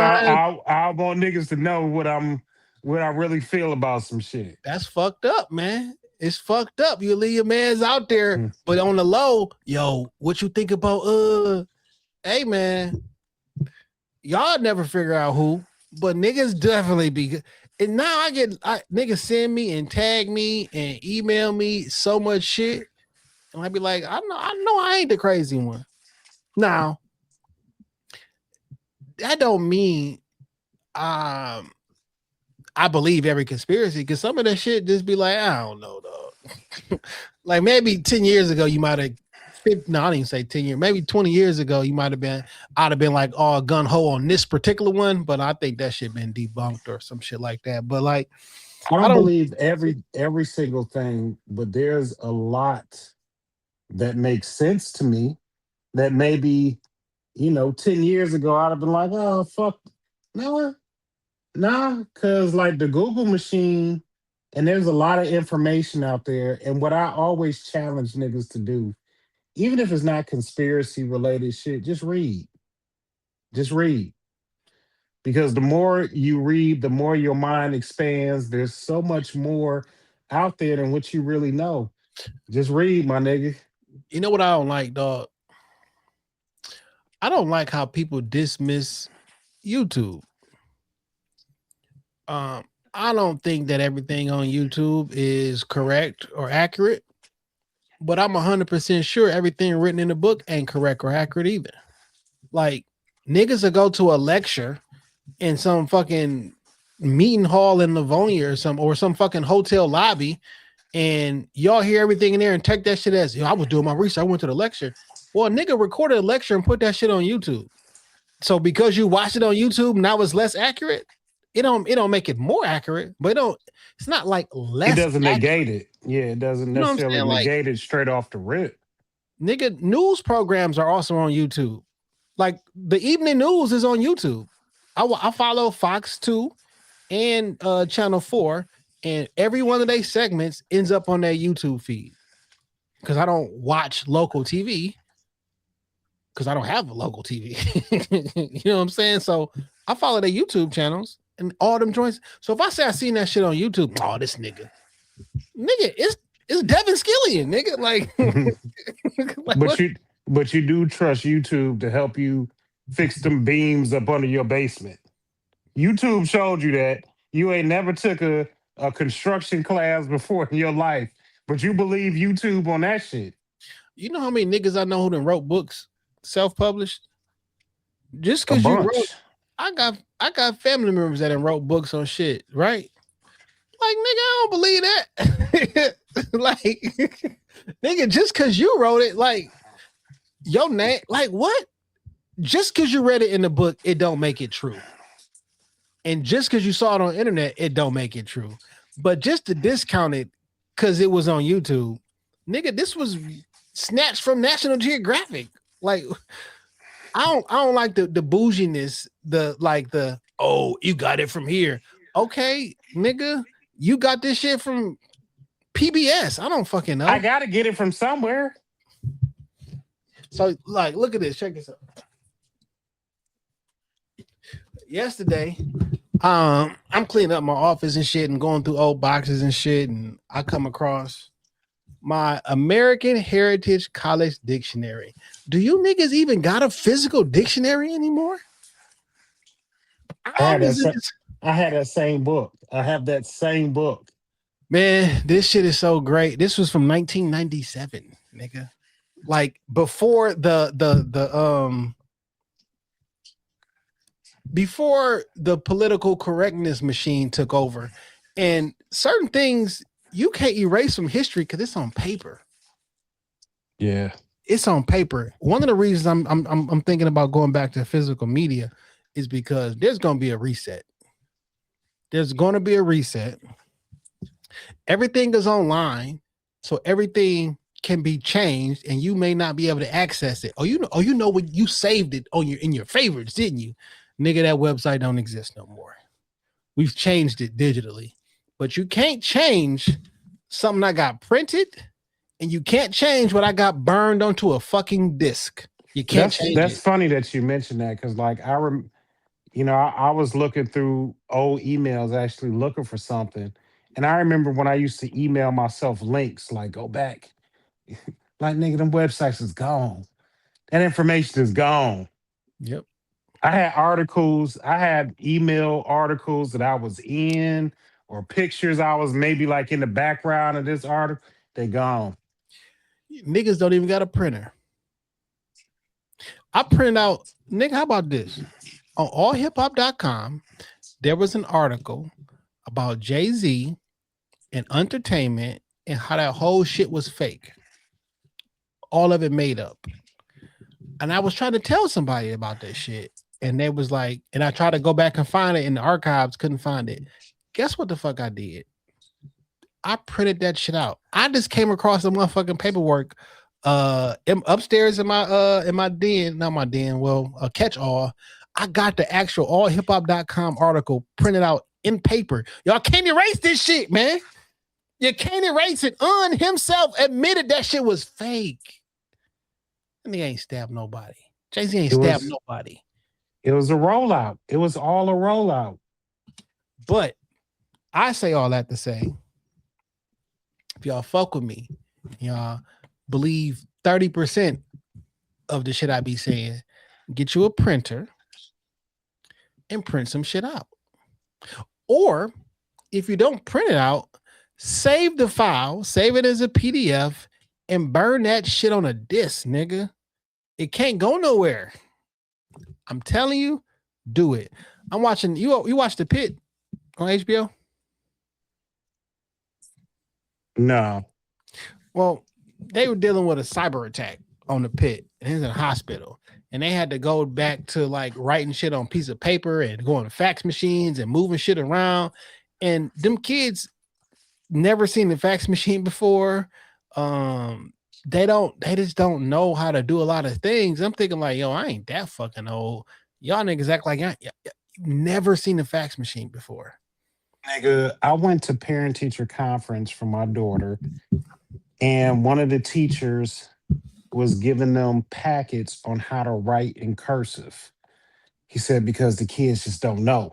I want niggas to know what I really feel about some shit. That's fucked up, man. It's fucked up. You leave your mans out there, but on the low, yo, what you think about hey man, y'all never figure out who, but niggas definitely be. And now niggas send me and tag me and email me so much shit, and I be like, I know I ain't the crazy one. Now, that don't mean I believe every conspiracy, because some of that shit just be like, I don't know, dog. Like maybe 10 years ago you might have no, I didn't even say 10 years, maybe 20 years ago, I'd have been like all gun ho on this particular one, but I think that shit been debunked or some shit like that. But like, I I don't don't, believe every single thing, but there's a lot that makes sense to me that maybe, 10 years ago I'd have been like, oh fuck, no, nah, because like the Google machine, and there's a lot of information out there. And what I always challenge niggas to do, even if it's not conspiracy related shit, just read. Just read. Because the more you read, the more your mind expands. There's so much more out there than what you really know. Just read, my nigga. you know what I don't like, dog? I don't like how people dismiss YouTube. I don't think that everything on YouTube is correct or accurate, but I'm 100% sure everything written in the book ain't correct or accurate either. Like, niggas will go to a lecture in some fucking meeting hall in Livonia or some fucking hotel lobby, and y'all hear everything in there and take that shit as, I was doing my research, I went to the lecture. Well, a nigga recorded a lecture and put that shit on YouTube. So because you watched it on YouTube, now it's less accurate. It don't make it more accurate, but it's not like less. It doesn't accurate. negate it. Yeah, it doesn't You know what I'm necessarily saying? negate it straight off the rip. Nigga, news programs are also on YouTube. Like the evening news is on YouTube. I follow Fox 2 and Channel 4, and every one of their segments ends up on their YouTube feed. Because I don't watch local TV. Because I don't have a local TV. You know what I'm saying? So I follow their YouTube channels and all them joints. So if I say I seen that shit on YouTube, oh, this nigga, it's Devin Skillian, nigga. Like, but you do trust YouTube to help you fix them beams up under your basement. YouTube showed you that. You ain't never took a construction class before in your life, but you believe YouTube on that shit. You know how many niggas I know who done wrote books self-published? Just because you wrote, I got family members that done wrote books on shit, right? Like, nigga, I don't believe that. Like, nigga, just because you wrote it, like, your name, like, what? Just because you read it in the book, it don't make it true. And just because you saw it on the internet, it don't make it true. But just to discount it because it was on YouTube, nigga, this was snatched from National Geographic. Like, I don't like the bouginess, oh, you got it from here. Okay, nigga, you got this shit from PBS. I don't fucking know. I gotta get it from somewhere. So, like, look at this. Check this out. Yesterday, I'm cleaning up my office and shit and going through old boxes and shit, and I come across my American Heritage College Dictionary. Do you niggas even got a physical dictionary anymore? I had that same book. I have that same book. Man, this shit is so great. This was from 1997, nigga. Like before before the political correctness machine took over, and certain things you can't erase from history because it's on paper. Yeah, it's on paper. One of the reasons I'm thinking about going back to physical media is because there's going to be a reset. There's going to be a reset. Everything is online, so everything can be changed, and you may not be able to access it. You know when you saved it in your favorites, didn't you? Nigga, that website don't exist no more. We've changed it digitally, but you can't change something I got printed, and you can't change what I got burned onto a fucking disc. You can't change it. That's funny that you mentioned that, because like I was looking through old emails, actually looking for something, and I remember when I used to email myself links, like go back, like nigga, them websites is gone. That information is gone. Yep. I had articles, I had email articles that I was in, or pictures I was maybe like in the background of this article. They gone. Niggas don't even got a printer. I print out, nigga, how about this? On allhiphop.com, there was an article about Jay-Z and entertainment and how that whole shit was fake. all of it made up. And I was trying to tell somebody about that shit. And they was like, and I tried to go back and find it in the archives, couldn't find it. Guess what the fuck I did? I printed that shit out. I just came across the motherfucking paperwork upstairs in my den, not my den, well, a catch-all. I got the actual allhiphop.com article printed out in paper. Y'all can't erase this shit, man. You can't erase it. Himself admitted that shit was fake. And he ain't stabbed nobody. Jay-Z ain't stabbed nobody. It was a rollout. It was all a rollout. But I say all that to say, if y'all fuck with me, y'all believe 30% of the shit I be saying, get you a printer and print some shit out. Or if you don't print it out, save the file, save it as a PDF, and burn that shit on a disc, nigga. It can't go nowhere. I'm telling you, do it. I'm watching, you watch The Pit on HBO? No. Well, they were dealing with a cyber attack on The Pit, and he's in a hospital. And they had to go back to like writing shit on a piece of paper and going to fax machines and moving shit around. And them kids never seen the fax machine before. They just don't know how to do a lot of things. I'm thinking like, yo, I ain't that fucking old. Y'all niggas act like you've never seen a fax machine before. Nigga, I went to parent-teacher conference for my daughter, and one of the teachers was giving them packets on how to write in cursive. He said, because the kids just don't know.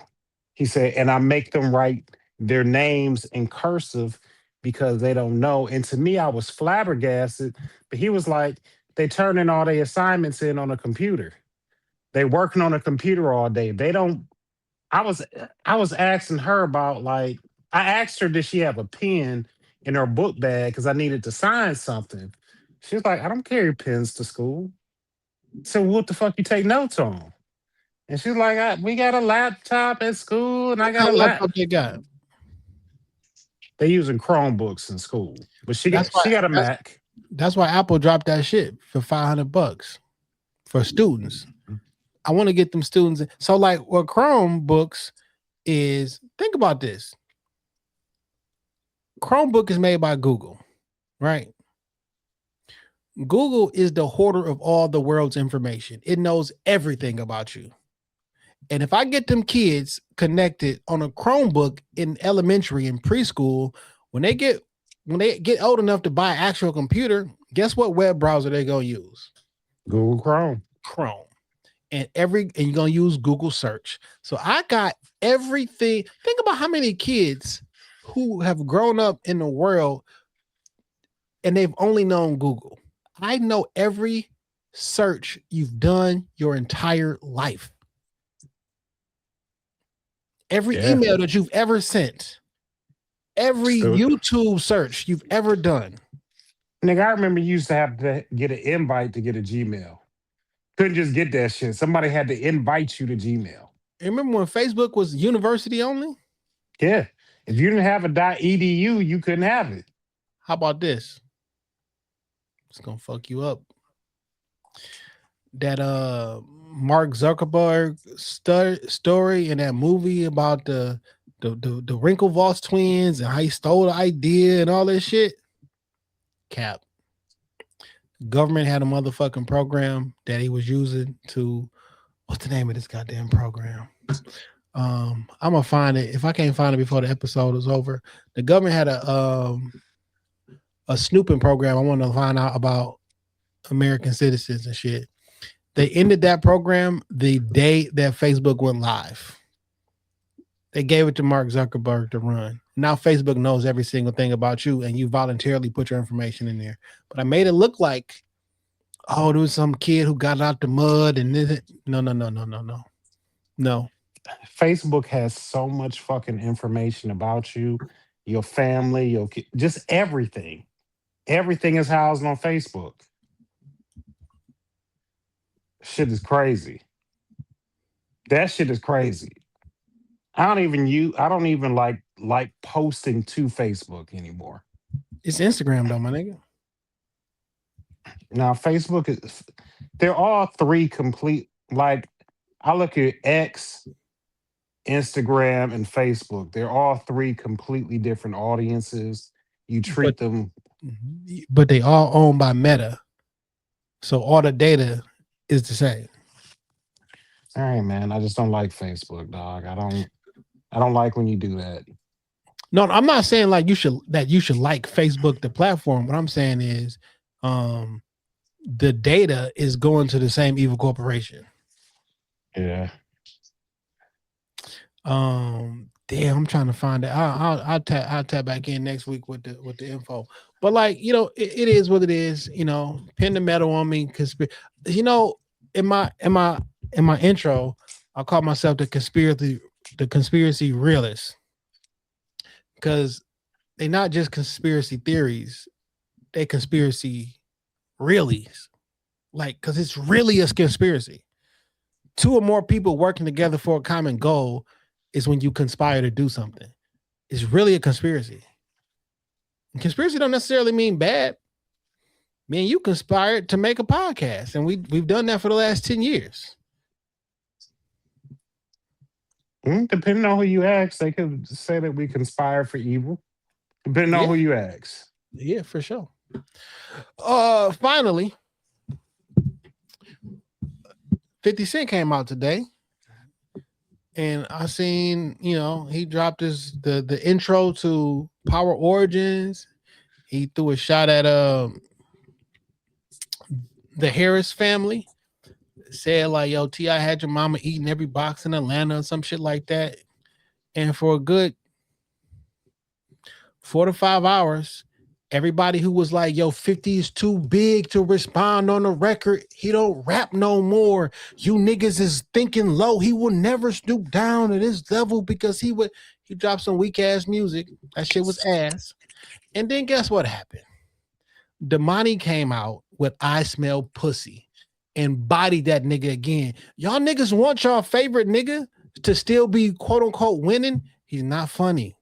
He said, and I make them write their names in cursive because they don't know. And to me, I was flabbergasted, but he was like, they turning all their assignments in on a computer. They working on a computer all day. They don't, I was asking her about like, I asked her, did she have a pen in her book bag? Because I needed to sign something. She was like, I don't carry pens to school. So what the fuck you take notes on? And she's like, we got a laptop at school, and I got a laptop. They got. They using Chromebooks in school, but she got a Mac. That's why Apple dropped that shit for $500 for students. I want to get them students. So like what Chromebooks is, think about this. Chromebook is made by Google, right? Google is the hoarder of all the world's information. It knows everything about you. And if I get them kids connected on a Chromebook in elementary and preschool, when they get old enough to buy an actual computer, guess what web browser they're gonna use? Google Chrome. And you're gonna use Google search. So I got everything. Think about how many kids who have grown up in the world and they've only known Google. I know every search you've done your entire life. Every email that you've ever sent, every YouTube search you've ever done. Nigga, I remember you used to have to get an invite to get a Gmail. Couldn't just get that shit. Somebody had to invite you to Gmail. Remember when Facebook was university only? Yeah. If you didn't have a .edu, you couldn't have it. How about this? It's gonna fuck you up. That Mark Zuckerberg story in that movie about the Winklevoss twins and how he stole the idea and all that shit. Cap. Government had a motherfucking program that he was using to, what's the name of this goddamn program? I'm gonna find it. If I can't find it before the episode is over, the government had a snooping program. I want to find out about American citizens and shit. They ended that program the day that Facebook went live. They gave it to Mark Zuckerberg to run. Now Facebook knows every single thing about you, and you voluntarily put your information in there. But I made it look like, oh, there was some kid who got out the mud and this. No. Facebook has so much fucking information about you, your family, your just everything. Everything is housed on Facebook. Shit is crazy. That shit is crazy. I don't even like posting to Facebook anymore. It's Instagram though, my nigga. Now, Facebook is, they're all three complete, like, I look at X, Instagram, and Facebook. They're all three completely different audiences. You But treat them. they all owned by Meta, so all the data is the same. All right, man. I just don't like Facebook, dog. I don't like when you do that. No, I'm not saying like you should like Facebook, the platform. What I'm saying is, the data is going to the same evil corporation. Yeah. Damn, I'm trying to find it. I'll tap back in next week with the info. But like, it is what it is. Pin the metal on me because in my intro, I call myself the conspiracy realist because they're not just conspiracy theories, they conspiracy reallys. Like, because it's really a conspiracy. Two or more people working together for a common goal is when you conspire to do something. It's really a conspiracy. And conspiracy don't necessarily mean bad. Man, you conspired to make a podcast, and we've done that for the last 10 years. Depending on who you ask, they could say that we conspire for evil. Depending on who you ask. Yeah, for sure. Finally, 50 Cent came out today. And I seen, he dropped the intro to Power Origins. He threw a shot at the Harris family. Said like, yo, T.I. had your mama eating every box in Atlanta or some shit like that. And for a good 4 to 5 hours, everybody who was like, yo, 50 is too big to respond on the record. He don't rap no more. You niggas is thinking low. He will never stoop down to this level because he dropped some weak ass music. That shit was ass. And then guess what happened? Damani came out with I Smell Pussy and bodied that nigga again. Y'all niggas want y'all favorite nigga to still be quote unquote winning. He's not funny.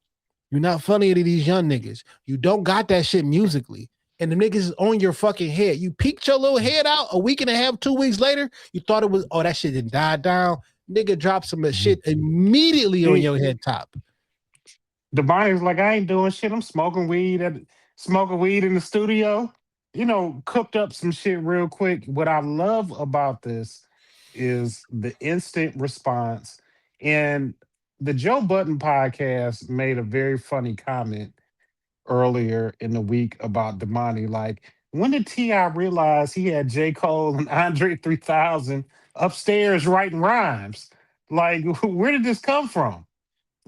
You're not funny to these young niggas. You don't got that shit musically. And the niggas is on your fucking head. You peeked your little head out a week and a half, 2 weeks later. You thought it was, that shit didn't die down. Nigga dropped some shit immediately on your head top. The body's like, I ain't doing shit. I'm smoking weed in the studio. Cooked up some shit real quick. What I love about this is the instant response. And the Joe Budden podcast made a very funny comment earlier in the week about Damani. Like, when did T.I. realize he had J. Cole and Andre 3000 upstairs writing rhymes? Like, where did this come from?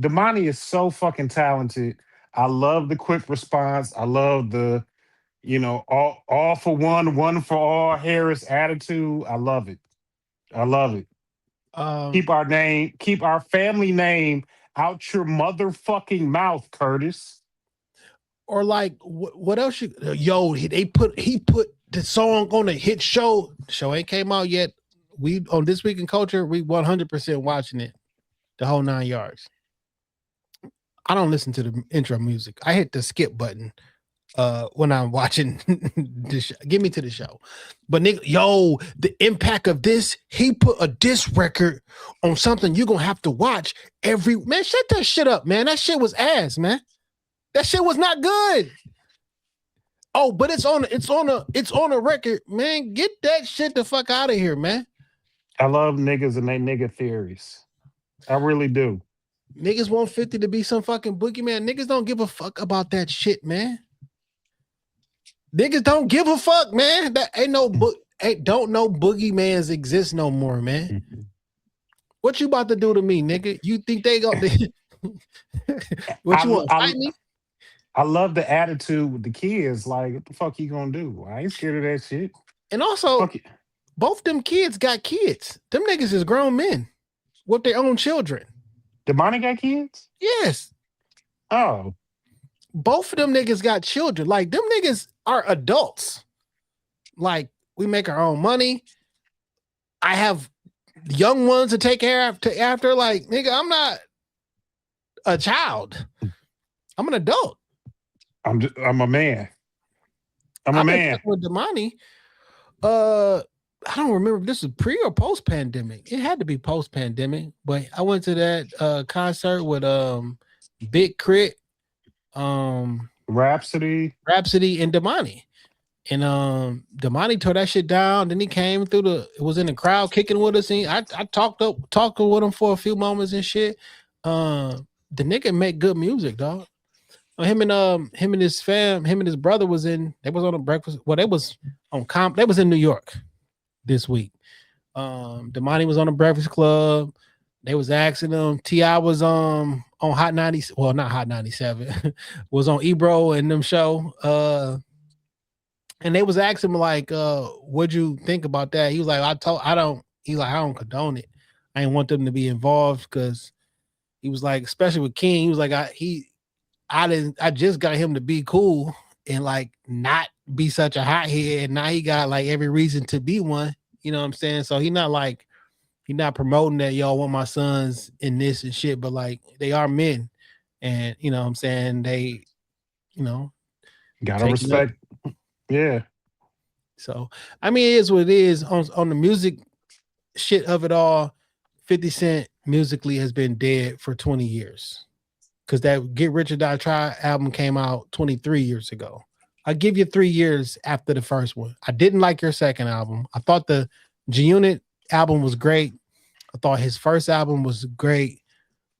Damani is so fucking talented. I love the quick response. I love the, all for one for all Harris attitude. I love it. I love it. Keep our family name out your motherfucking mouth, Curtis. Or like, what else? He put the song on a hit show. The show ain't came out yet. We on This Week in Culture, we 100% watching it, the whole 9 yards. I don't listen to the intro music. I hit the skip button when I'm watching the show. Get me to the show. But nigga, the impact of this, he put a diss record on something you're gonna have to watch man. Shut that shit up, man. That shit was ass, man. That shit was not good. Oh, but it's on a record, man. Get that shit the fuck out of here, man. I love niggas and they nigga theories. I really do. Niggas want 50 to be some fucking boogeyman. Niggas don't give a fuck about that shit, man. Niggas don't give a fuck, man. That ain't no don't know boogeymans exist no more, man. What you about to do to me, nigga? You think they gonna what you want? Fight me? I love the attitude with the kids. Like, what the fuck you gonna do? I ain't scared of that shit. And also, both them kids got kids. Them niggas is grown men with their own children. Damani got kids? Yes. Oh. Both of them niggas got children. Like, them niggas are adults. Like, we make our own money. I have young ones to take care of after. Like, nigga, I'm not a child. I'm an adult. I'm a man. I'm a man. With Damani, I don't remember if this was pre or post pandemic. It had to be post pandemic, but I went to that concert with Big Crit, Rhapsody. and Damani. And Damani tore that shit down. Then he came through was in the crowd kicking with us. And I talked with him for a few moments and shit. The nigga make good music, dog. Him and his brother was on a breakfast. Well, they was in New York this week. Damani was on the Breakfast Club. They was asking him. T.I. was on Hot 90. Well, not Hot 97. Was on Ebro and them show. And they was asking him like, what'd you think about that? He was like, I don't condone it. I didn't want them to be involved because he was like, especially with King, he was like, I just got him to be cool and like not be such a hothead. Now he got like every reason to be one. You know what I'm saying? So he's not promoting that y'all want my sons in this and shit, but like they are men. And you know what I'm saying? They, gotta respect. Yeah. So I mean, it is what it is. On the music shit of it all, 50 Cent musically has been dead for 20 years. Because that Get Rich or Die Try album came out 23 years ago. I give you 3 years after the first one. I didn't like your second album. I thought the G-Unit album was great. I thought his first album was great.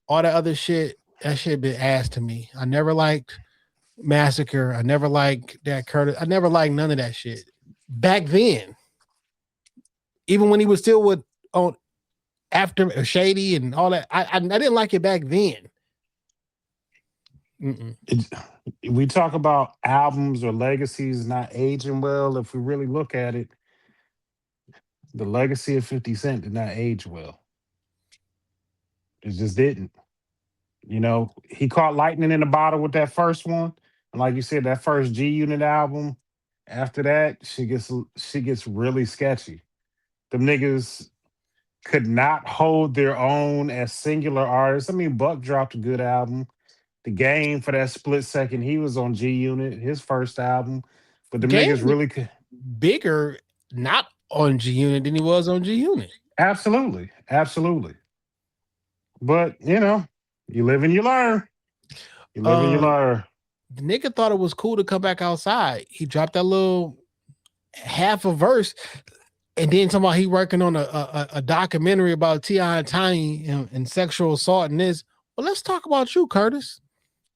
All that other shit, that shit been ass to me. I never liked Massacre. I never liked that Curtis. I never liked none of that shit. Back then, even when he was still on After Shady and all that, I didn't like it back then. We talk about albums or legacies not aging well. If we really look at it, the legacy of 50 Cent did not age well. It just didn't. He caught lightning in the bottle with that first one. And like you said, that first G-Unit album, after that, she gets really sketchy. Them niggas could not hold their own as singular artists. I mean, Buck dropped a good album. The Game, for that split second, he was on G-Unit, his first album. But the niggas really could. Bigger, not on G-Unit than he was on G-Unit. Absolutely. Absolutely. But, you live and you learn. You live and you learn. The nigga thought it was cool to come back outside. He dropped that little half a verse. And then talking about he working on a documentary about T.I. and Tiny and sexual assault and this. Well, let's talk about you, Curtis.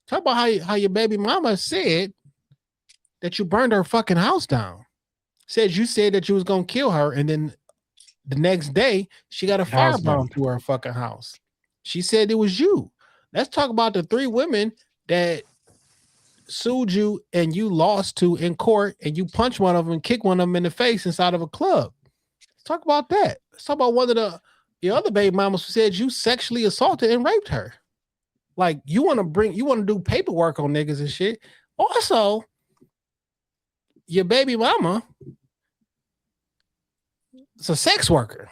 Talk about how your baby mama said that you burned her fucking house down. You said that you was gonna kill her, and then the next day she got a firebomb to her fucking house. She said it was you. Let's talk about the 3 women that sued you and you lost to in court, and you punched one of them and kicked one of them in the face inside of a club. Let's talk about that. Let's talk about one of the other baby mamas who said you sexually assaulted and raped her. Like you want to do paperwork on niggas and shit. Also, your baby mama is a sex worker,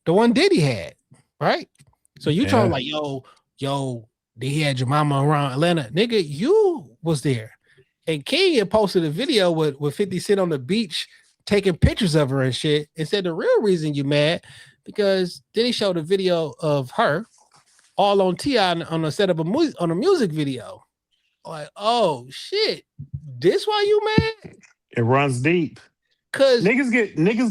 the one Diddy had, right? So you trying like, yo, they had your mama around Atlanta, nigga. You was there, and King had posted a video with 50 Cent on the beach taking pictures of her and shit, and said the real reason you mad because then he showed a video of her all on T.I. on a set of on a music video. Like, oh shit, this why you mad? It runs deep. Cause niggas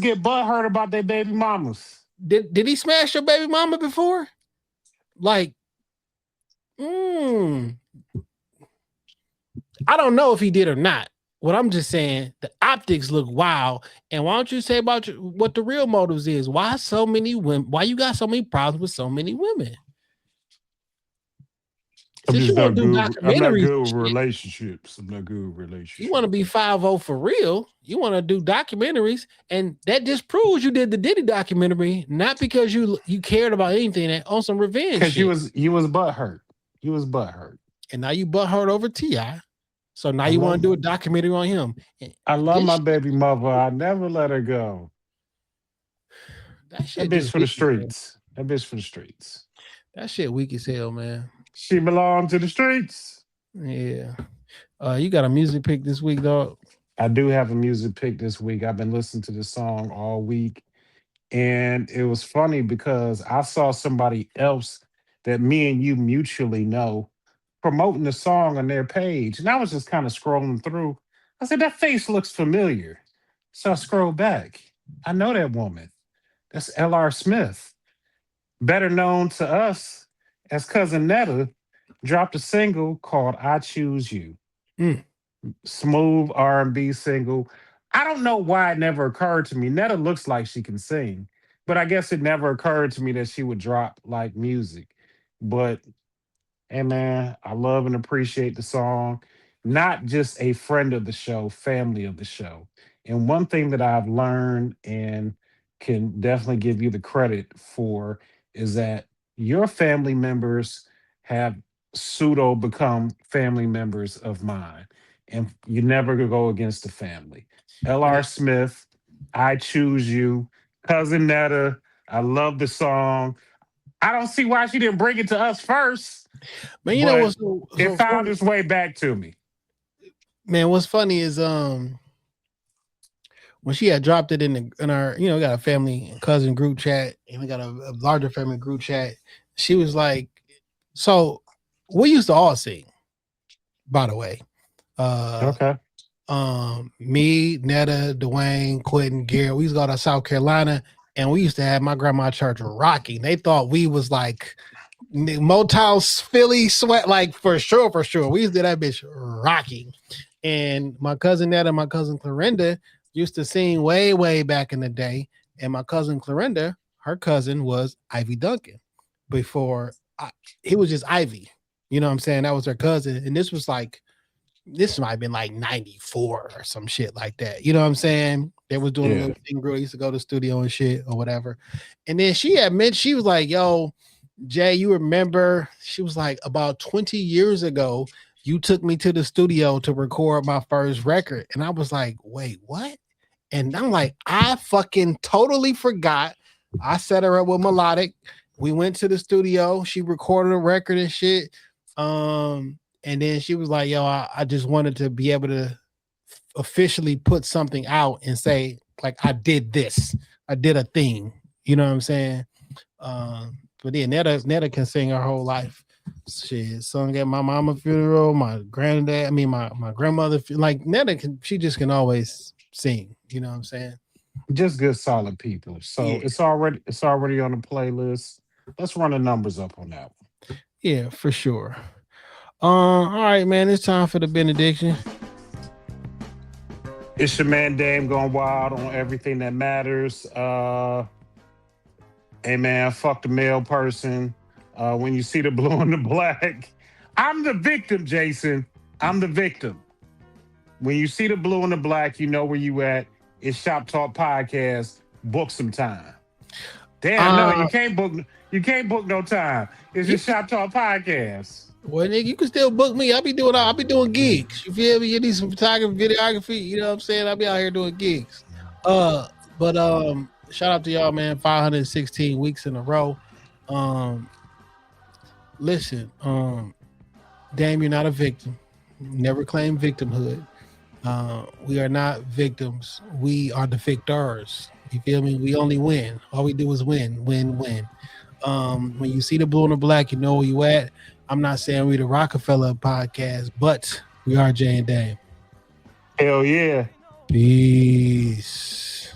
get butthurt about their baby mamas. Did he smash your baby mama before? Like, I don't know if he did or not. What I'm just saying, the optics look wild. And why don't you say about what the real motives is? Why so many women? Why you got so many problems with so many women? I'm not good with relationships. You want to be 5-0 for real. You want to do documentaries, and that just proves you did the Diddy documentary, not because you cared about anything on some revenge. Because you was butthurt. You was butthurt. And now you butthurt over T.I. So now you want to do a documentary on him. I love my baby mother. I never let her go. That bitch for the streets. That bitch for the streets. That shit weak as hell, man. She belonged to the streets. Yeah. You got a music pick this week, dog? I do have a music pick this week. I've been listening to this song all week. And it was funny because I saw somebody else that me and you mutually know promoting the song on their page. And I was just kind of scrolling through. I said, that face looks familiar. So I scrolled back. I know that woman. That's L.R. Smith, better known to us as Cousin Netta, dropped a single called I Choose You. Mm. Smooth R&B single. I don't know why it never occurred to me. Netta looks like she can sing, but I guess it never occurred to me that she would drop like music. But hey man, I love and appreciate the song. Not just a friend of the show, family of the show. And one thing that I've learned and can definitely give you the credit for is that your family members have pseudo become family members of mine. And you never go against the family. L.R. Smith, I Choose You, Cousin Netta. I love the song. I don't see why she didn't bring it to us first. Man, you know what's it found its way back to me. Man, what's funny is when she had dropped it in our, you know, we got a family and cousin group chat, and we got a larger family group chat. She was like, so we used to all sing, by the way. Okay. Me, Netta, Dwayne, Quentin, Garrett, we used to go to South Carolina, and we used to have my grandma church rocking. They thought we was like Motown Philly sweat, like for sure. We used to do that bitch rocking. And my cousin Netta, my cousin Clorinda used to sing way back in the day. And my cousin Clorinda, her cousin was Ivy Duncan. Before he was just Ivy. You know what I'm saying? That was her cousin. And this might have been like 94 or some shit like that. You know what I'm saying? They was doing a little thing, girl. Used to go to the studio and shit or whatever. And then she was like, yo, Jay, you remember? She was like, about 20 years ago, you took me to the studio to record my first record. And I was like, wait, what? And I'm like, I fucking totally forgot. I set her up with Melodic. We went to the studio. She recorded a record and shit. And then she was like, yo, I just wanted to be able to officially put something out and say, like, I did this. I did a thing. You know what I'm saying? But yeah, Netta can sing her whole life. She sung at my mama's funeral, my granddad, my grandmother. Like, Netta she just can always sing. You know what I'm saying? Just good, solid people. So yeah. It's already on the playlist. Let's run the numbers up on that one. Yeah, for sure. All right, man. It's time for the benediction. It's your man Dame going wild on everything that matters. Hey man, fuck the male person. When you see the blue and the black, I'm the victim, Jason. I'm the victim. When you see the blue and the black, you know where you at. It's Shop Talk Podcast. Book some time. Damn, no, you can't book no time. It's just Shop Talk Podcast. Well, nigga, you can still book me. I'll be doing gigs. You feel me? You need some photography, videography. You know what I'm saying? I'll be out here doing gigs. But shout out to y'all, man. 516 weeks in a row. Listen, Dame, you're not a victim. Never claim victimhood. We are not victims. We are the victors. You feel me? We only win. All we do is win. When you see the blue and the black, you know where you at. I'm not saying we the Rockefeller podcast, but we are Jay and Dame. Hell yeah. Peace.